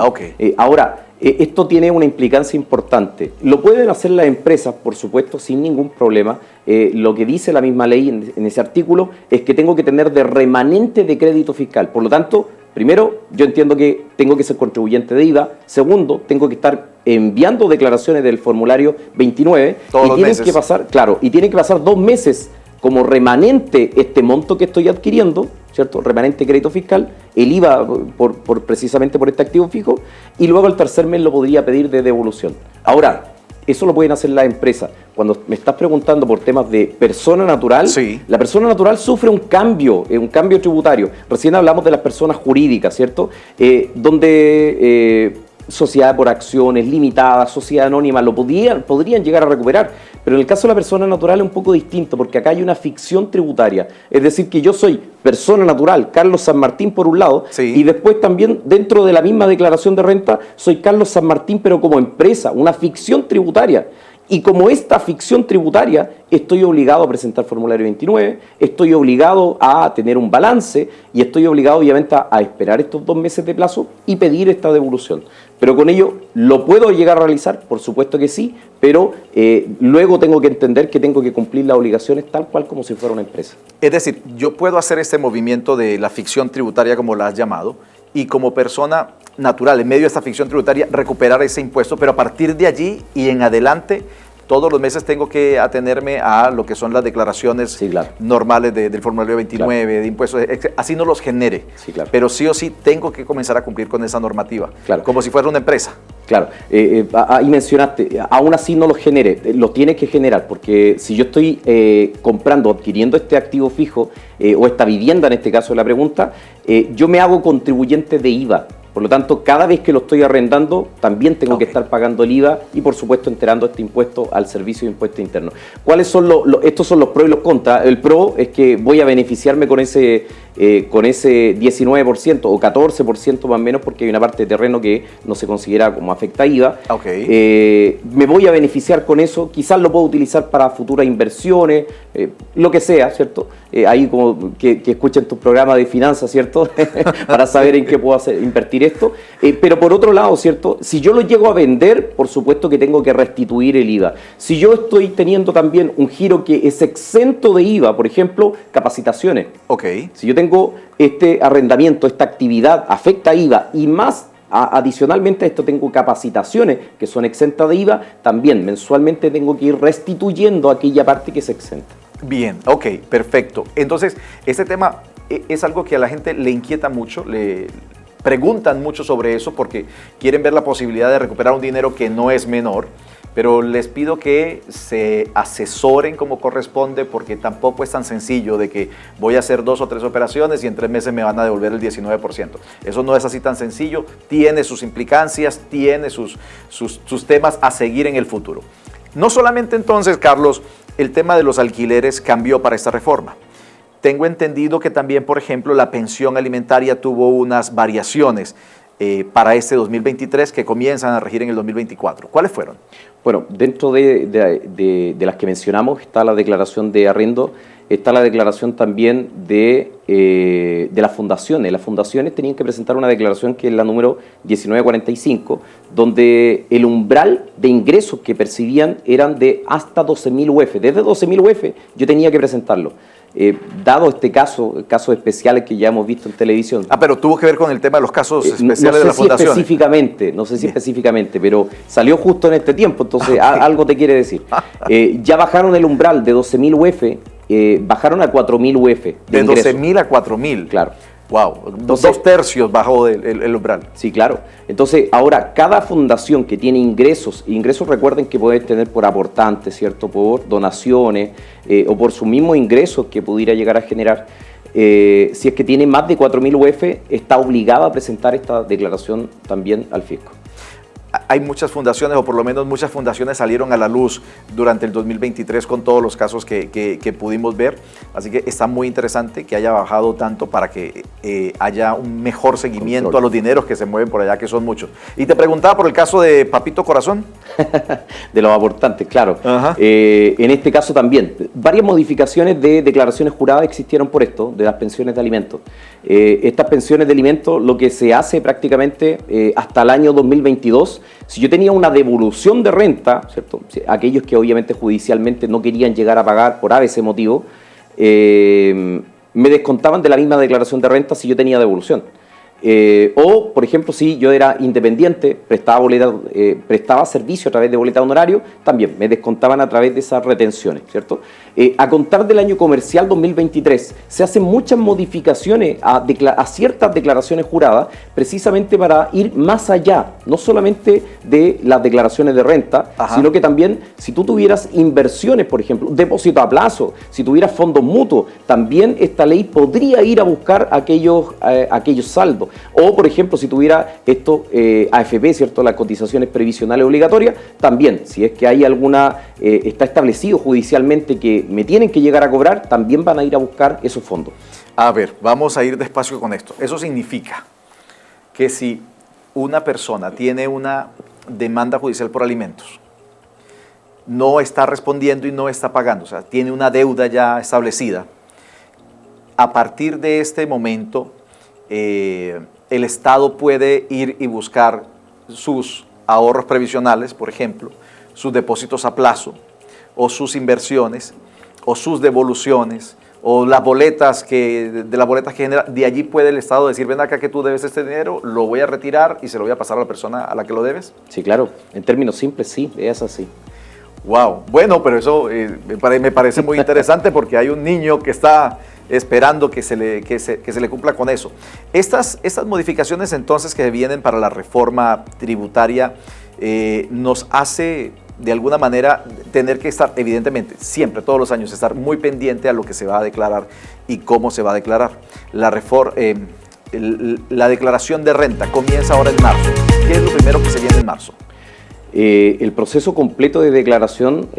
Ahora, esto tiene una implicancia importante. Lo pueden hacer las empresas, por supuesto, sin ningún problema. Lo que dice la misma ley en ese artículo es que tengo que tener de remanente de crédito fiscal. Por lo tanto, primero, yo entiendo que tengo que ser contribuyente de IVA. Segundo, tengo que estar enviando declaraciones del formulario 29. Todos los meses. Y tienen que pasar 2 meses como remanente este monto que estoy adquiriendo, ¿cierto? Remanente crédito fiscal, el IVA precisamente por este activo fijo, y luego el tercer mes lo podría pedir de devolución. Ahora, eso lo pueden hacer las empresas. Cuando me estás preguntando por temas de persona natural, sí, la persona natural sufre un cambio tributario. Recién hablamos de las personas jurídicas, ¿cierto? Donde sociedad por acciones, limitada, sociedad anónima, podrían llegar a recuperar. Pero en el caso de la persona natural es un poco distinto, porque acá hay una ficción tributaria. Es decir, que yo soy persona natural, Carlos San Martín por un lado, sí, y después también dentro de la misma declaración de renta soy Carlos San Martín, pero como empresa, una ficción tributaria. Y como esta ficción tributaria, estoy obligado a presentar formulario 29, estoy obligado a tener un balance y estoy obligado obviamente a esperar estos 2 meses de plazo y pedir esta devolución. Pero con ello, ¿lo puedo llegar a realizar? Por supuesto que sí, pero luego tengo que entender que tengo que cumplir las obligaciones tal cual como si fuera una empresa. Es decir, yo puedo hacer este movimiento de la ficción tributaria, como la has llamado, y como persona natural, en medio de esta ficción tributaria, recuperar ese impuesto, pero a partir de allí y en adelante, todos los meses tengo que atenerme a lo que son las declaraciones sí, claro, normales del formulario 29, claro, de impuestos, así no los genere, sí, claro, pero sí o sí tengo que comenzar a cumplir con esa normativa, claro, como si fuera una empresa. Claro, ahí mencionaste, aún así no los genere, lo tienes que generar, porque si yo estoy comprando, adquiriendo este activo fijo, o esta vivienda en este caso de la pregunta, yo me hago contribuyente de IVA. Por lo tanto, cada vez que lo estoy arrendando, también tengo que estar pagando el IVA y, por supuesto, enterando este impuesto al Servicio de Impuesto Interno. ¿Cuáles son estos son los pros y los contras? El pro es que voy a beneficiarme con ese 19% o 14% más o menos, porque hay una parte de terreno que no se considera como afecta a IVA. Me voy a beneficiar con eso, quizás lo puedo utilizar para futuras inversiones, lo que sea, ¿cierto? Ahí como que escuchen tus programas de finanzas, ¿cierto? Para saber en qué puedo invertir esto. Pero por otro lado, ¿cierto? Si yo lo llego a vender, por supuesto que tengo que restituir el IVA. Si yo estoy teniendo también un giro que es exento de IVA, por ejemplo, capacitaciones. Si yo tengo este arrendamiento, esta actividad afecta a IVA y más adicionalmente a esto tengo capacitaciones que son exentas de IVA, también mensualmente tengo que ir restituyendo aquella parte que es exenta. Bien, perfecto. Entonces, este tema es algo que a la gente le inquieta mucho, le preguntan mucho sobre eso porque quieren ver la posibilidad de recuperar un dinero que no es menor, pero les pido que se asesoren como corresponde porque tampoco es tan sencillo de que voy a hacer 2 o 3 operaciones y en 3 meses me van a devolver el 19%. Eso no es así tan sencillo, tiene sus implicancias, tiene sus temas a seguir en el futuro. No solamente entonces, Carlos, el tema de los alquileres cambió para esta reforma. Tengo entendido que también, por ejemplo, la pensión alimentaria tuvo unas variaciones para este 2023 que comienzan a regir en el 2024. ¿Cuáles fueron? Bueno, dentro de las que mencionamos está la declaración de arriendo, está la declaración también de las fundaciones. Las fundaciones tenían que presentar una declaración que es la número 1945, donde el umbral de ingresos que percibían eran de hasta 12.000 UF. Desde 12.000 UF yo tenía que presentarlo. Dado este casos especiales que ya hemos visto en televisión. Pero tuvo que ver con el tema de los casos especiales de la fundación. No sé si específicamente, pero salió justo en este tiempo, entonces algo te quiere decir. Ya bajaron el umbral de 12.000 UF, bajaron a 4.000 UF. De 12.000 a 4.000. Claro. Wow, entonces, 2/3 bajó el umbral. Sí, claro. Entonces, ahora, cada fundación que tiene ingresos recuerden que pueden tener por aportantes, ¿cierto? Por donaciones o por sus mismos ingresos que pudiera llegar a generar, si es que tiene más de 4.000 UF, está obligada a presentar esta declaración también al fisco. Hay muchas fundaciones, o por lo menos muchas fundaciones salieron a la luz durante el 2023 con todos los casos que pudimos ver, así que está muy interesante que haya bajado tanto para que haya un mejor seguimiento a los dineros que se mueven por allá, que son muchos. Y te preguntaba por el caso de Papito Corazón. De los aportantes, claro. En este caso también, varias modificaciones de declaraciones juradas existieron por esto, de las pensiones de alimentos. Estas pensiones de alimentos, lo que se hace prácticamente hasta el año 2022, si yo tenía una devolución de renta, ¿cierto? Aquellos que obviamente judicialmente no querían llegar a pagar por ABC motivo, me descontaban de la misma declaración de renta si yo tenía devolución. O, por ejemplo, si yo era independiente, prestaba servicio a través de boleta de honorario, también me descontaban a través de esas retenciones, ¿cierto? A contar del año comercial 2023, se hacen muchas modificaciones a ciertas declaraciones juradas, precisamente para ir más allá, no solamente de las declaraciones de renta, sino que también, si tú tuvieras inversiones, por ejemplo, depósito a plazo, si tuvieras fondos mutuos, también esta ley podría ir a buscar aquellos saldos. impuestos. O, por ejemplo, si tuviera esto AFP, ¿cierto? Las cotizaciones previsionales obligatorias, también, si es que hay alguna, está establecido judicialmente que me tienen que llegar a cobrar, también van a ir a buscar esos fondos. A ver, vamos a ir despacio con esto. Eso significa que si una persona tiene una demanda judicial por alimentos, no está respondiendo y no está pagando, o sea, tiene una deuda ya establecida, a partir de este momento, el Estado puede ir y buscar sus ahorros previsionales, por ejemplo, sus depósitos a plazo, o sus inversiones, o sus devoluciones, o las boletas de las boletas que genera. De allí puede el Estado decir, ven acá que tú debes este dinero, lo voy a retirar y se lo voy a pasar a la persona a la que lo debes. Sí, claro, en términos simples sí, es así. Wow, bueno, pero eso me parece muy interesante porque hay un niño que está esperando que se le cumpla con eso. Estas modificaciones entonces que vienen para la reforma tributaria nos hace de alguna manera tener que estar, evidentemente, siempre, todos los años, estar muy pendiente a lo que se va a declarar y cómo se va a declarar. La declaración de renta comienza ahora en marzo. ¿Qué es lo primero que se viene en marzo? El proceso completo de declaración,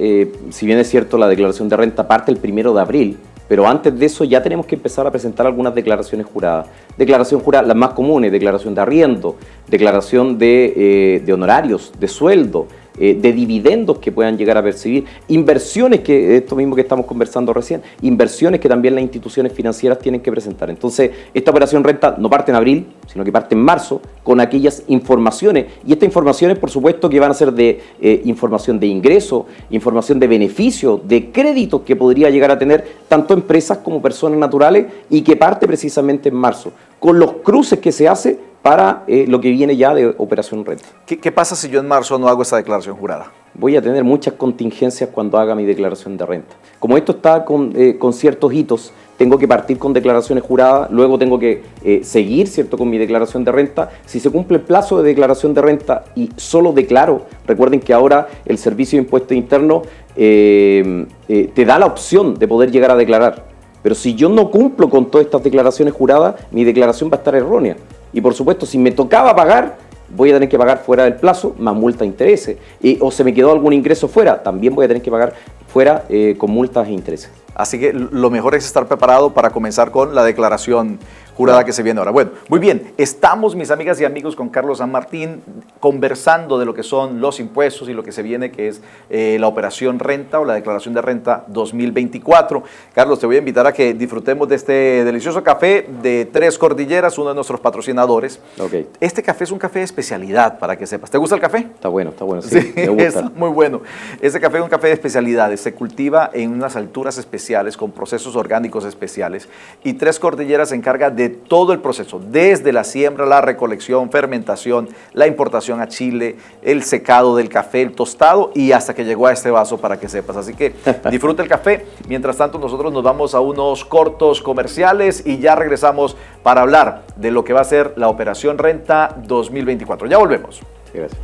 si bien es cierto, la declaración de renta parte el 1 de abril, pero antes de eso ya tenemos que empezar a presentar algunas declaraciones juradas. Declaración jurada, las más comunes, declaración de arriendo, declaración de honorarios, de sueldo, de dividendos que puedan llegar a percibir, inversiones, que esto mismo que estamos conversando recién, inversiones que también las instituciones financieras tienen que presentar. Entonces, esta operación renta no parte en abril, sino que parte en marzo, con aquellas informaciones, y estas informaciones, por supuesto, que van a ser de información de ingreso, información de beneficio, de créditos que podría llegar a tener tanto empresas como personas naturales, y que parte precisamente en marzo, con los cruces que se hace para lo que viene ya de operación renta. ¿Qué pasa si yo en marzo no hago esa declaración jurada? Voy a tener muchas contingencias cuando haga mi declaración de renta. Como esto está con ciertos hitos, tengo que partir con declaraciones juradas, luego tengo que seguir, ¿cierto?, con mi declaración de renta. Si se cumple el plazo de declaración de renta y solo declaro, recuerden que ahora el Servicio de Impuestos Internos te da la opción de poder llegar a declarar. Pero si yo no cumplo con todas estas declaraciones juradas, mi declaración va a estar errónea. Y por supuesto, si me tocaba pagar, voy a tener que pagar fuera del plazo, más multa e intereses. O se me quedó algún ingreso fuera, también voy a tener que pagar fuera con multas e intereses. Así que lo mejor es estar preparado para comenzar con la declaración jurada que se viene ahora. Bueno, muy bien, estamos, mis amigas y amigos, con Carlos San Martín conversando de lo que son los impuestos y lo que se viene, que es la operación renta o la declaración de renta 2024. Carlos, te voy a invitar a que disfrutemos de este delicioso café de Tres Cordilleras, uno de nuestros patrocinadores. Okay. Este café es un café de especialidad, para que sepas. ¿Te gusta el café? Está bueno, sí, me gusta. Está muy bueno. Este café es un café de especialidades, se cultiva en unas alturas especiales, con procesos orgánicos especiales, y Tres Cordilleras se encarga de todo el proceso, desde la siembra, la recolección, fermentación, la importación a Chile, el secado del café, el tostado y hasta que llegó a este vaso, para que sepas. Así que disfruta el café. Mientras tanto, nosotros nos vamos a unos cortos comerciales y ya regresamos para hablar de lo que va a ser la Operación Renta 2024. Ya volvemos. Gracias.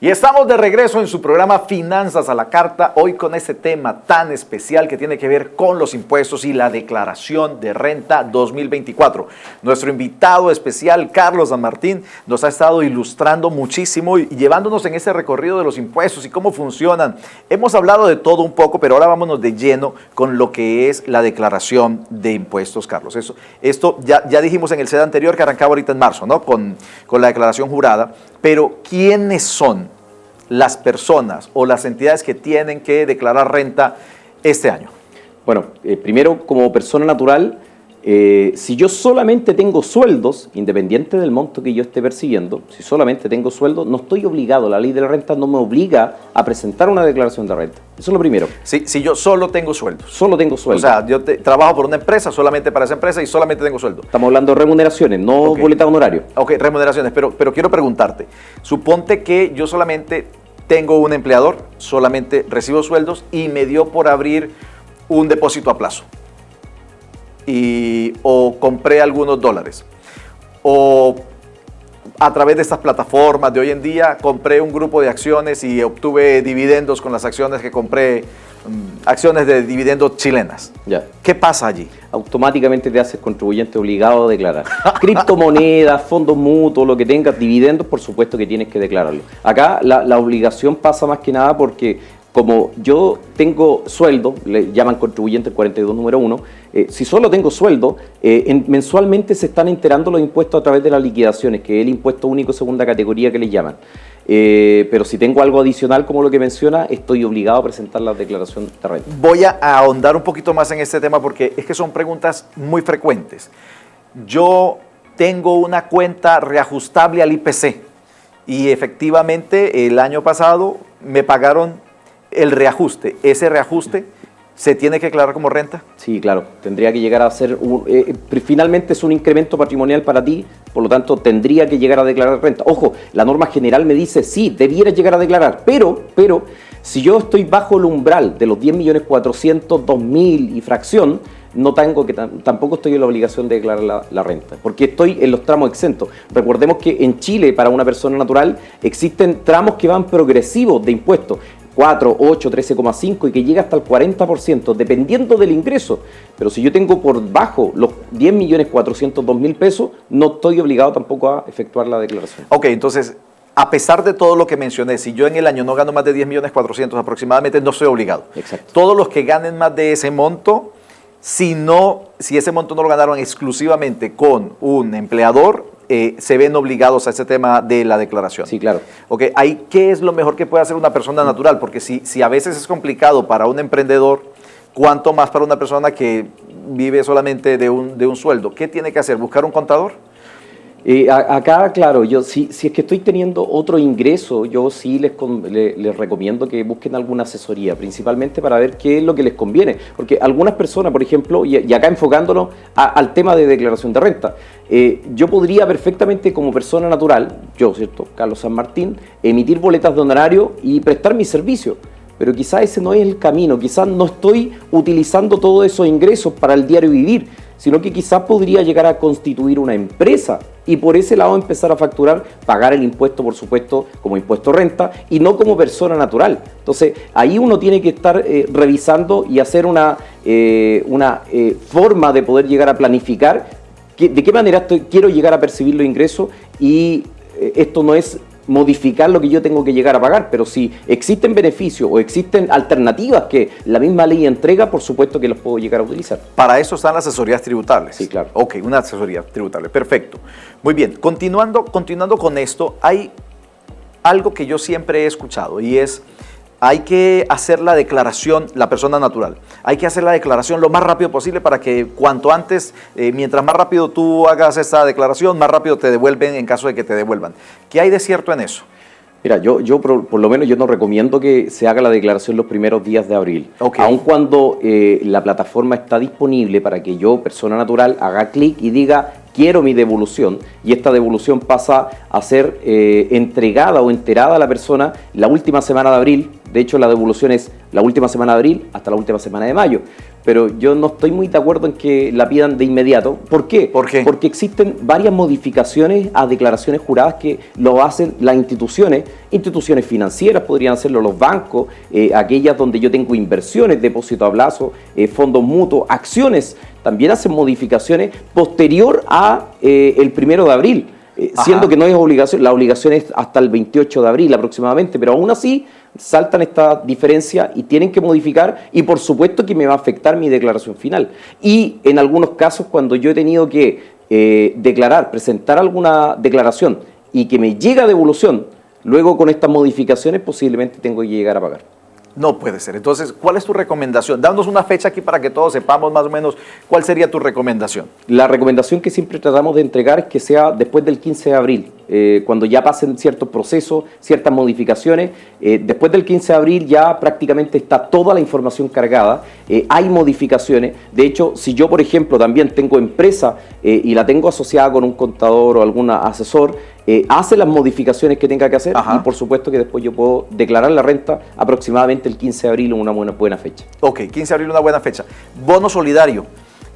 Y estamos de regreso en su programa Finanzas a la Carta, hoy con este tema tan especial que tiene que ver con los impuestos y la declaración de renta 2024. Nuestro invitado especial, Carlos San Martín, nos ha estado ilustrando muchísimo y llevándonos en ese recorrido de los impuestos y cómo funcionan. Hemos hablado de todo un poco, pero ahora vámonos de lleno con lo que es la declaración de impuestos, Carlos. Esto ya dijimos en el SED anterior, que arrancaba ahorita en marzo, ¿no? Con la declaración jurada, pero ¿quiénes son las personas o las entidades que tienen que declarar renta este año? Bueno, primero, como persona natural, Si yo solamente tengo sueldos, independiente del monto que yo esté percibiendo, si solamente tengo sueldos, no estoy obligado, la ley de la renta no me obliga a presentar una declaración de renta. Eso es lo primero. Si yo solo tengo sueldos. Solo tengo sueldos. O sea, yo trabajo por una empresa, solamente para esa empresa y solamente tengo sueldo. Estamos hablando de remuneraciones, no boletas honorarios. Ok, remuneraciones, pero quiero preguntarte, suponte que yo solamente tengo un empleador, solamente recibo sueldos y me dio por abrir un depósito a plazo. O compré algunos dólares, o a través de estas plataformas de hoy en día compré un grupo de acciones y obtuve dividendos con las acciones que compré, acciones de dividendos chilenas. Ya. ¿Qué pasa allí? Automáticamente te haces contribuyente obligado a declarar. Criptomonedas, fondos mutuos, lo que tengas, dividendos, por supuesto que tienes que declararlo. Acá la obligación pasa más que nada porque como yo tengo sueldo, le llaman contribuyente el 42 número 1, si solo tengo sueldo, mensualmente se están enterando los impuestos a través de las liquidaciones, que es el impuesto único segunda categoría que le llaman. Pero si tengo algo adicional como lo que menciona, estoy obligado a presentar la declaración de renta. Voy a ahondar un poquito más en este tema porque es que son preguntas muy frecuentes. Yo tengo una cuenta reajustable al IPC y efectivamente el año pasado me pagaron el reajuste. ¿Ese reajuste se tiene que declarar como renta? Sí, claro. Tendría que llegar a ser finalmente es un incremento patrimonial para ti, por lo tanto tendría que llegar a declarar renta. Ojo, la norma general me dice sí, debiera llegar a declarar, pero si yo estoy bajo el umbral de los 10.402.000 y fracción, no tengo que tampoco estoy en la obligación de declarar la renta, porque estoy en los tramos exentos. Recordemos que en Chile, para una persona natural, existen tramos que van progresivos de impuestos. 4, 8, 13,5 y que llega hasta el 40%, dependiendo del ingreso. Pero si yo tengo por bajo los 10.402.000 pesos, no estoy obligado tampoco a efectuar la declaración. Ok, entonces, a pesar de todo lo que mencioné, si yo en el año no gano más de 10.400.000 aproximadamente, no estoy obligado. Exacto. Todos los que ganen más de ese monto, si ese monto no lo ganaron exclusivamente con un empleador, se ven obligados a ese tema de la declaración. Sí, claro. Okay, ahí, ¿qué es lo mejor que puede hacer una persona natural? Porque si a veces es complicado para un emprendedor, ¿cuánto más para una persona que vive solamente de un sueldo? ¿Qué tiene que hacer? ¿Buscar un contador? Acá, claro, yo si es que estoy teniendo otro ingreso, yo sí les recomiendo que busquen alguna asesoría, principalmente para ver qué es lo que les conviene. Porque algunas personas, por ejemplo, y acá enfocándonos al tema de declaración de renta, yo podría perfectamente como persona natural, yo, ¿cierto?, Carlos San Martín, emitir boletas de honorario y prestar mi servicio. Pero quizás ese no es el camino, quizás no estoy utilizando todos esos ingresos para el diario vivir, sino que quizás podría llegar a constituir una empresa y por ese lado empezar a facturar, pagar el impuesto, por supuesto, como impuesto renta y no como persona natural. Entonces, ahí uno tiene que estar revisando y hacer una forma de poder llegar a planificar de qué manera quiero llegar a percibir los ingresos y esto no es modificar lo que yo tengo que llegar a pagar, pero si existen beneficios o existen alternativas que la misma ley entrega, por supuesto que los puedo llegar a utilizar. Para eso están las asesorías tributables. Sí, claro. Ok, una asesoría tributable, perfecto. Muy bien, continuando con esto, hay algo que yo siempre he escuchado y es, hay que hacer la declaración, la persona natural, hay que hacer la declaración lo más rápido posible para que cuanto antes, mientras más rápido tú hagas esta declaración, más rápido te devuelven en caso de que te devuelvan. ¿Qué hay de cierto en eso? Mira, yo por lo menos yo no recomiendo que se haga la declaración los primeros días de abril. Okay. Aun cuando la plataforma está disponible para que yo, persona natural, haga clic y diga quiero mi devolución y esta devolución pasa a ser entregada o enterada a la persona la última semana de abril. De hecho, la devolución es la última semana de abril hasta la última semana de mayo. Pero yo no estoy muy de acuerdo en que la pidan de inmediato. ¿Por qué? ¿Por qué? Porque existen varias modificaciones a declaraciones juradas que lo hacen las instituciones financieras, podrían hacerlo los bancos, aquellas donde yo tengo inversiones, depósito a plazo, fondos mutuos, acciones, también hacen modificaciones posterior a el 1 de abril. Siendo que no es obligación, la obligación es hasta el 28 de abril aproximadamente, pero aún así saltan esta diferencia y tienen que modificar y por supuesto que me va a afectar mi declaración final. Y en algunos casos cuando yo he tenido que presentar alguna declaración y que me llega devolución, luego con estas modificaciones posiblemente tengo que llegar a pagar. No puede ser. Entonces, ¿cuál es tu recomendación? Danos una fecha aquí para que todos sepamos más o menos cuál sería tu recomendación. La recomendación que siempre tratamos de entregar es que sea después del 15 de abril, cuando ya pasen ciertos procesos, ciertas modificaciones. Después del 15 de abril ya prácticamente está toda la información cargada, hay modificaciones. De hecho, si yo, por ejemplo, también tengo empresa y la tengo asociada con un contador o algún asesor, hace las modificaciones que tenga que hacer. Ajá. Y por supuesto que después yo puedo declarar la renta aproximadamente el 15 de abril, una buena fecha. Ok, 15 de abril, una buena fecha. Bono solidario.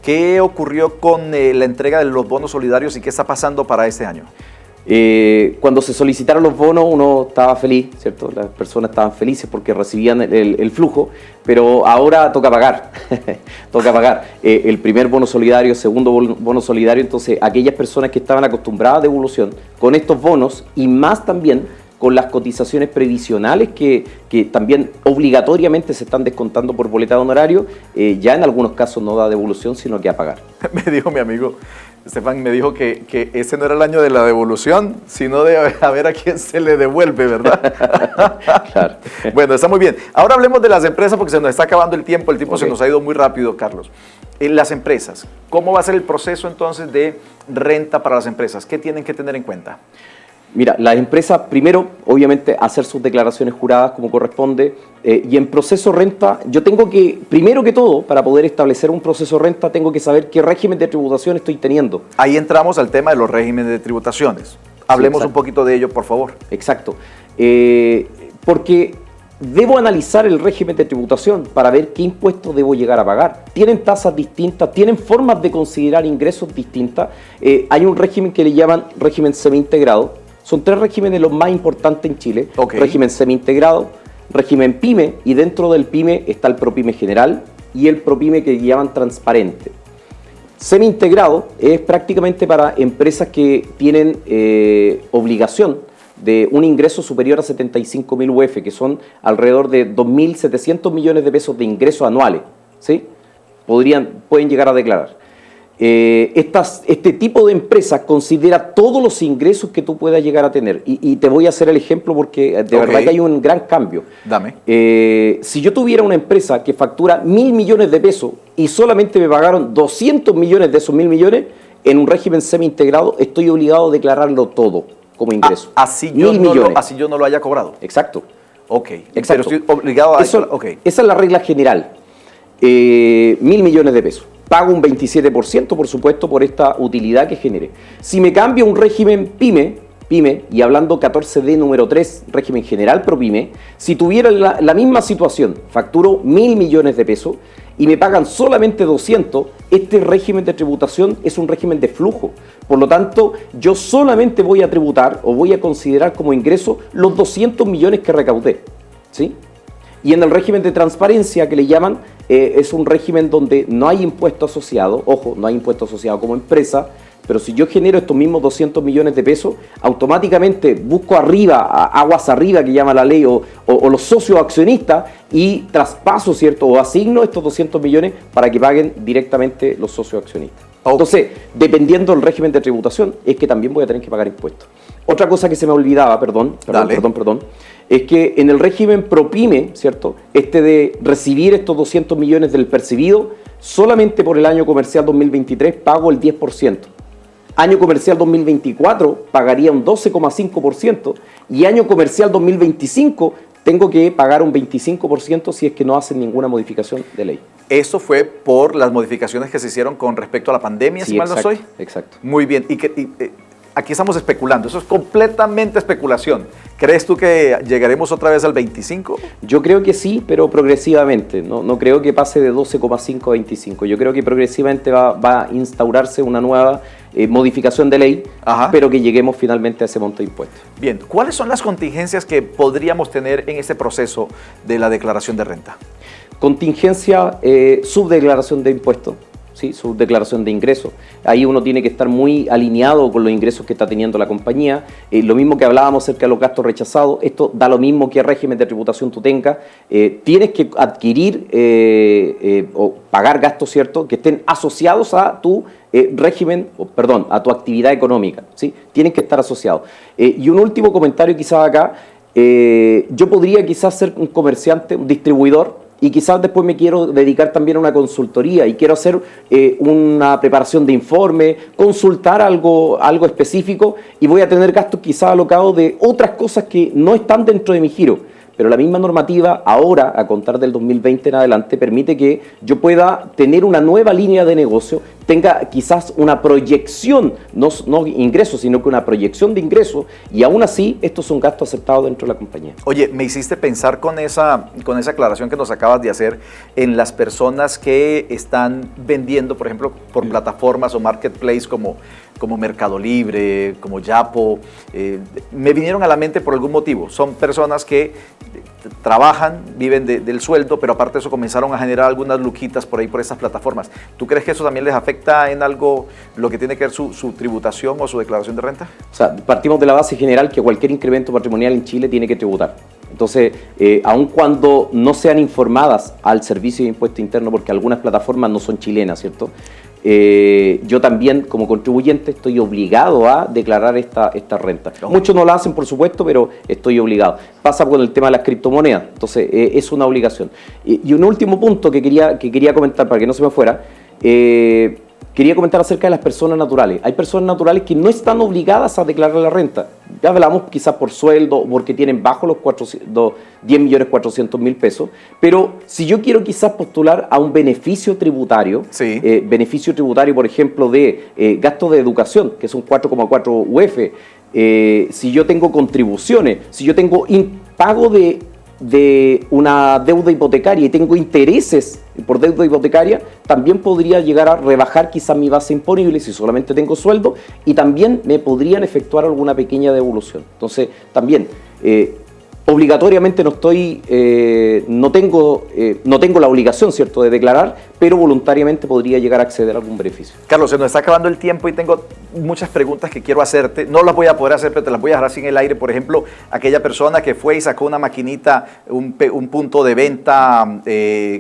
¿Qué ocurrió con la entrega de los bonos solidarios y qué está pasando para este año? Cuando se solicitaron los bonos uno estaba feliz, ¿cierto? Las personas estaban felices porque recibían el flujo, pero ahora toca pagar, toca pagar el primer bono solidario, segundo bono solidario. Entonces aquellas personas que estaban acostumbradas a devolución con estos bonos y más también con las cotizaciones previsionales que también obligatoriamente se están descontando por boleta de honorario, ya en algunos casos no da devolución sino que a pagar. Me dijo mi amigo Estefan, me dijo que ese no era el año de la devolución, sino de a ver a quién se le devuelve, ¿verdad? Claro. Bueno, está muy bien. Ahora hablemos de las empresas porque se nos está acabando el tiempo okay. Se nos ha ido muy rápido, Carlos. En las empresas, ¿cómo va a ser el proceso entonces de renta para las empresas? ¿Qué tienen que tener en cuenta? Mira, las empresas, primero, obviamente, hacer sus declaraciones juradas como corresponde, y en proceso renta, yo tengo que, primero que todo, para poder establecer un proceso renta, tengo que saber qué régimen de tributación estoy teniendo. Ahí entramos al tema de los regímenes de tributaciones. Hablemos un poquito de ello, por favor. Exacto. Porque debo analizar el régimen de tributación para ver qué impuestos debo llegar a pagar. Tienen tasas distintas, tienen formas de considerar ingresos distintas. Hay un régimen que le llaman régimen semi-integrado. Son tres regímenes los más importantes en Chile. Okay. Régimen semi-integrado, régimen PYME, y dentro del PYME está el ProPYME general y el ProPYME que llaman transparente. Semi-integrado es prácticamente para empresas que tienen obligación de un ingreso superior a 75.000 UF, que son alrededor de 2.700 millones de pesos de ingresos anuales, ¿sí? Pueden llegar a declarar. Este tipo de empresas considera todos los ingresos que tú puedas llegar a tener. Y te voy a hacer el ejemplo porque de verdad que hay un gran cambio. Dame. Si yo tuviera una empresa que factura 1.000 millones de pesos y solamente me pagaron 200 millones de esos 1.000 millones, en un régimen semi-integrado estoy obligado a declararlo todo como ingreso. Así yo no lo haya cobrado. Exacto. Ok. Exacto. Pero estoy obligado a... Okay. Esa es la regla general. 1.000 millones de pesos. Pago un 27%, por supuesto, por esta utilidad que genere. Si me cambio a un régimen PYME, y hablando 14D número 3, régimen general ProPYME, si tuviera la misma situación, facturo 1.000 millones de pesos y me pagan solamente 200, este régimen de tributación es un régimen de flujo. Por lo tanto, yo solamente voy a tributar o voy a considerar como ingreso los 200 millones que recaudé, ¿sí? Y en el régimen de transparencia, que le llaman, es un régimen donde no hay impuesto asociado, ojo, no hay impuesto asociado como empresa, pero si yo genero estos mismos 200 millones de pesos, automáticamente busco arriba, aguas arriba que llama la ley, o los socios accionistas, y traspaso, ¿cierto? O asigno estos 200 millones para que paguen directamente los socios accionistas. Okay. Entonces, dependiendo del régimen de tributación, es que también voy a tener que pagar impuestos. Otra cosa que se me olvidaba, perdón, es que en el régimen ProPYME, ¿cierto? De recibir estos 200 millones del percibido, solamente por el año comercial 2023 pago el 10%. Año comercial 2024 pagaría un 12,5% y año comercial 2025 tengo que pagar un 25% si es que no hacen ninguna modificación de ley. Eso fue por las modificaciones que se hicieron con respecto a la pandemia, sí, si mal no estoy. Exacto. Muy bien. Aquí estamos especulando, eso es completamente especulación. ¿Crees tú que llegaremos otra vez al 25? Yo creo que sí, pero progresivamente. No creo que pase de 12,5 a 25. Yo creo que progresivamente va a instaurarse una nueva modificación de ley, ajá, pero que lleguemos finalmente a ese monto de impuestos. Bien, ¿cuáles son las contingencias que podríamos tener en este proceso de la declaración de renta? Contingencia, subdeclaración de impuestos. ¿Sí? Su declaración de ingresos. Ahí uno tiene que estar muy alineado con los ingresos que está teniendo la compañía. Lo mismo que hablábamos acerca de los gastos rechazados, esto da lo mismo que régimen de tributación tú tengas. Tienes que adquirir o pagar gastos, ¿cierto?, que estén asociados a tu a tu actividad económica, ¿sí? Tienen que estar asociados. Y un último comentario quizás acá, yo podría quizás ser un comerciante, un distribuidor, y quizás después me quiero dedicar también a una consultoría y quiero hacer una preparación de informe, consultar algo específico, y voy a tener gastos quizás alocados de otras cosas que no están dentro de mi giro. Pero la misma normativa ahora, a contar del 2020 en adelante, permite que yo pueda tener una nueva línea de negocio, tenga quizás una proyección, no ingresos, sino que una proyección de ingresos, y aún así estos son gastos aceptados dentro de la compañía. Oye, me hiciste pensar con esa aclaración que nos acabas de hacer en las personas que están vendiendo, por ejemplo, por plataformas o marketplace como Mercado Libre, como Yapo. Me vinieron a la mente por algún motivo. Son personas que trabajan, viven del sueldo, pero aparte de eso comenzaron a generar algunas luquitas por ahí, por esas plataformas. ¿Tú crees que eso también les afecta en algo lo que tiene que ver su tributación o su declaración de renta? O sea, partimos de la base general que cualquier incremento patrimonial en Chile tiene que tributar. Entonces, aun cuando no sean informadas al Servicio de Impuesto Interno, porque algunas plataformas no son chilenas, ¿cierto? Yo también, como contribuyente, estoy obligado a declarar esta renta. Muchos no la hacen, por supuesto, pero estoy obligado. Pasa con el tema de las criptomonedas, entonces es una obligación. Y un último punto que quería comentar, para que no se me fuera, quería comentar acerca de las personas naturales. Hay personas naturales que no están obligadas a declarar la renta. Ya hablamos quizás por sueldo o porque tienen bajo los 10.400.000 pesos, pero si yo quiero quizás postular a un beneficio tributario, sí. Beneficio tributario, por ejemplo, de gastos de educación, que son 4,4 UF, si yo tengo contribuciones, si yo tengo pago de una deuda hipotecaria y tengo intereses por deuda hipotecaria, también podría llegar a rebajar quizás mi base imponible si solamente tengo sueldo, y también me podrían efectuar alguna pequeña devolución. Entonces, también, obligatoriamente no tengo la obligación, ¿cierto?, de declarar, pero voluntariamente podría llegar a acceder a algún beneficio. Carlos, se nos está acabando el tiempo y tengo muchas preguntas que quiero hacerte. No las voy a poder hacer, pero te las voy a dejar así en el aire. Por ejemplo, aquella persona que fue y sacó una maquinita, un punto de venta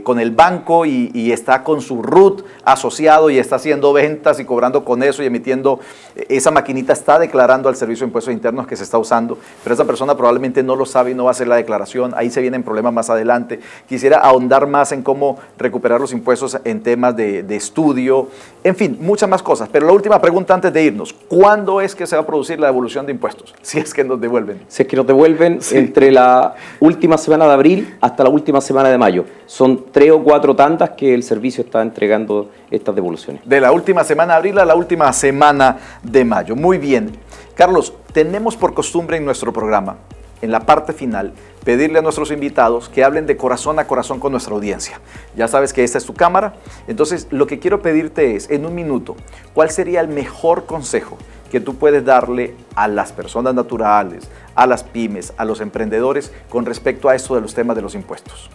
con el banco y está con su RUT asociado y está haciendo ventas y cobrando con eso y emitiendo. Esa maquinita está declarando al Servicio de Impuestos Internos que se está usando, pero esa persona probablemente no lo sabe y no va a hacer la declaración. Ahí se vienen problemas más adelante. Quisiera ahondar más en cómo recuperar los impuestos en temas de estudio, en fin, muchas más cosas. Pero la última pregunta antes de irnos: ¿cuándo es que se va a producir la devolución de impuestos? Si es que nos devuelven. Si es que nos devuelven, sí. Entre la última semana de abril hasta la última semana de mayo. Son 3 o 4 tandas que el servicio está entregando estas devoluciones. De la última semana de abril a la última semana de mayo. Muy bien. Carlos, tenemos por costumbre en nuestro programa, en la parte final, pedirle a nuestros invitados que hablen de corazón a corazón con nuestra audiencia. Ya sabes que esta es tu cámara, entonces lo que quiero pedirte es, en un minuto, ¿cuál sería el mejor consejo que tú puedes darle a las personas naturales, a las pymes, a los emprendedores con respecto a esto de los temas de los impuestos?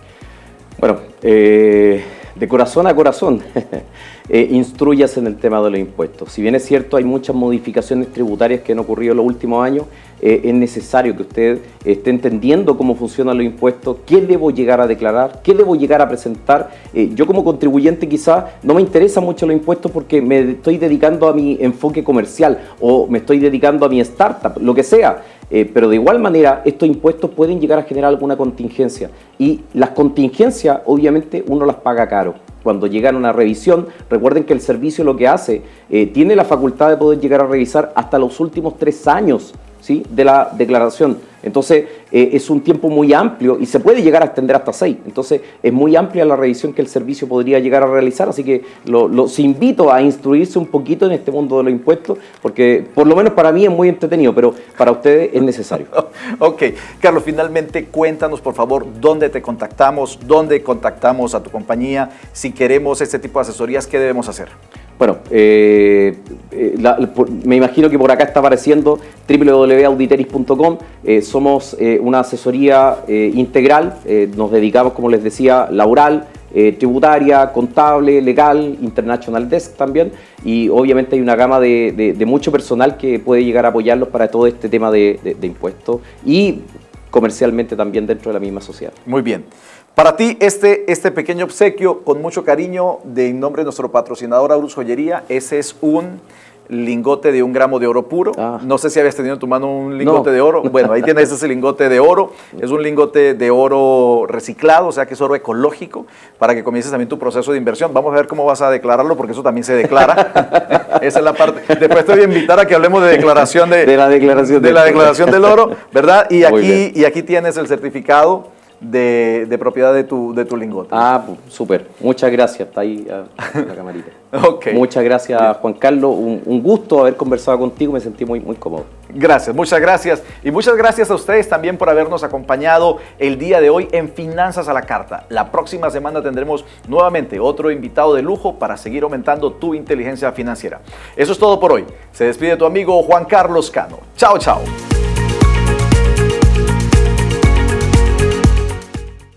Bueno, de corazón a corazón, instrúyase en el tema de los impuestos. Si bien es cierto, hay muchas modificaciones tributarias que han ocurrido en los últimos años, es necesario que usted esté entendiendo cómo funcionan los impuestos, qué debo llegar a declarar, qué debo llegar a presentar. Yo como contribuyente quizás no me interesa mucho los impuestos porque me estoy dedicando a mi enfoque comercial o me estoy dedicando a mi startup, lo que sea. Pero de igual manera estos impuestos pueden llegar a generar alguna contingencia, y las contingencias obviamente uno las paga caro. Cuando llegan a una revisión, recuerden que el servicio lo que hace, tiene la facultad de poder llegar a revisar hasta los últimos 3 años, ¿sí?, de la declaración. Entonces es un tiempo muy amplio y se puede llegar a extender hasta 6. Entonces es muy amplia la revisión que el servicio podría llegar a realizar, así que los invito a instruirse un poquito en este mundo de los impuestos, porque por lo menos para mí es muy entretenido, pero para ustedes es necesario. Ok, Carlos, finalmente cuéntanos por favor dónde te contactamos, dónde contactamos a tu compañía. Si queremos este tipo de asesorías, ¿qué debemos hacer? Bueno, me imagino que por acá está apareciendo www.auditeris.com. Somos una asesoría integral, nos dedicamos, como les decía, laboral, tributaria, contable, legal, International Desk también, y obviamente hay una gama de mucho personal que puede llegar a apoyarlos para todo este tema de impuestos y comercialmente también dentro de la misma sociedad. Muy bien. Para ti, este pequeño obsequio, con mucho cariño, en nombre de nuestro patrocinador Aurus Joyería, ese es un lingote de 1 gramo de oro puro. No sé si habías tenido en tu mano un lingote de oro. Bueno, ahí tienes ese lingote de oro. Es un lingote de oro reciclado, o sea que es oro ecológico, para que comiences también tu proceso de inversión. Vamos a ver cómo vas a declararlo, porque eso también se declara. Esa es la parte. Después te voy a invitar a que hablemos de declaración de la declaración del oro, ¿verdad? Y aquí tienes el certificado de propiedad de tu lingote. Súper. Muchas gracias. Está ahí la camarita. Okay. Muchas gracias, Juan Carlos. Un gusto haber conversado contigo. Me sentí muy, muy cómodo. Gracias, muchas gracias. Y muchas gracias a ustedes también por habernos acompañado el día de hoy en Finanzas a la Carta. La próxima semana tendremos nuevamente otro invitado de lujo para seguir aumentando tu inteligencia financiera. Eso es todo por hoy. Se despide tu amigo Juan Carlos Cano. Chao, chao.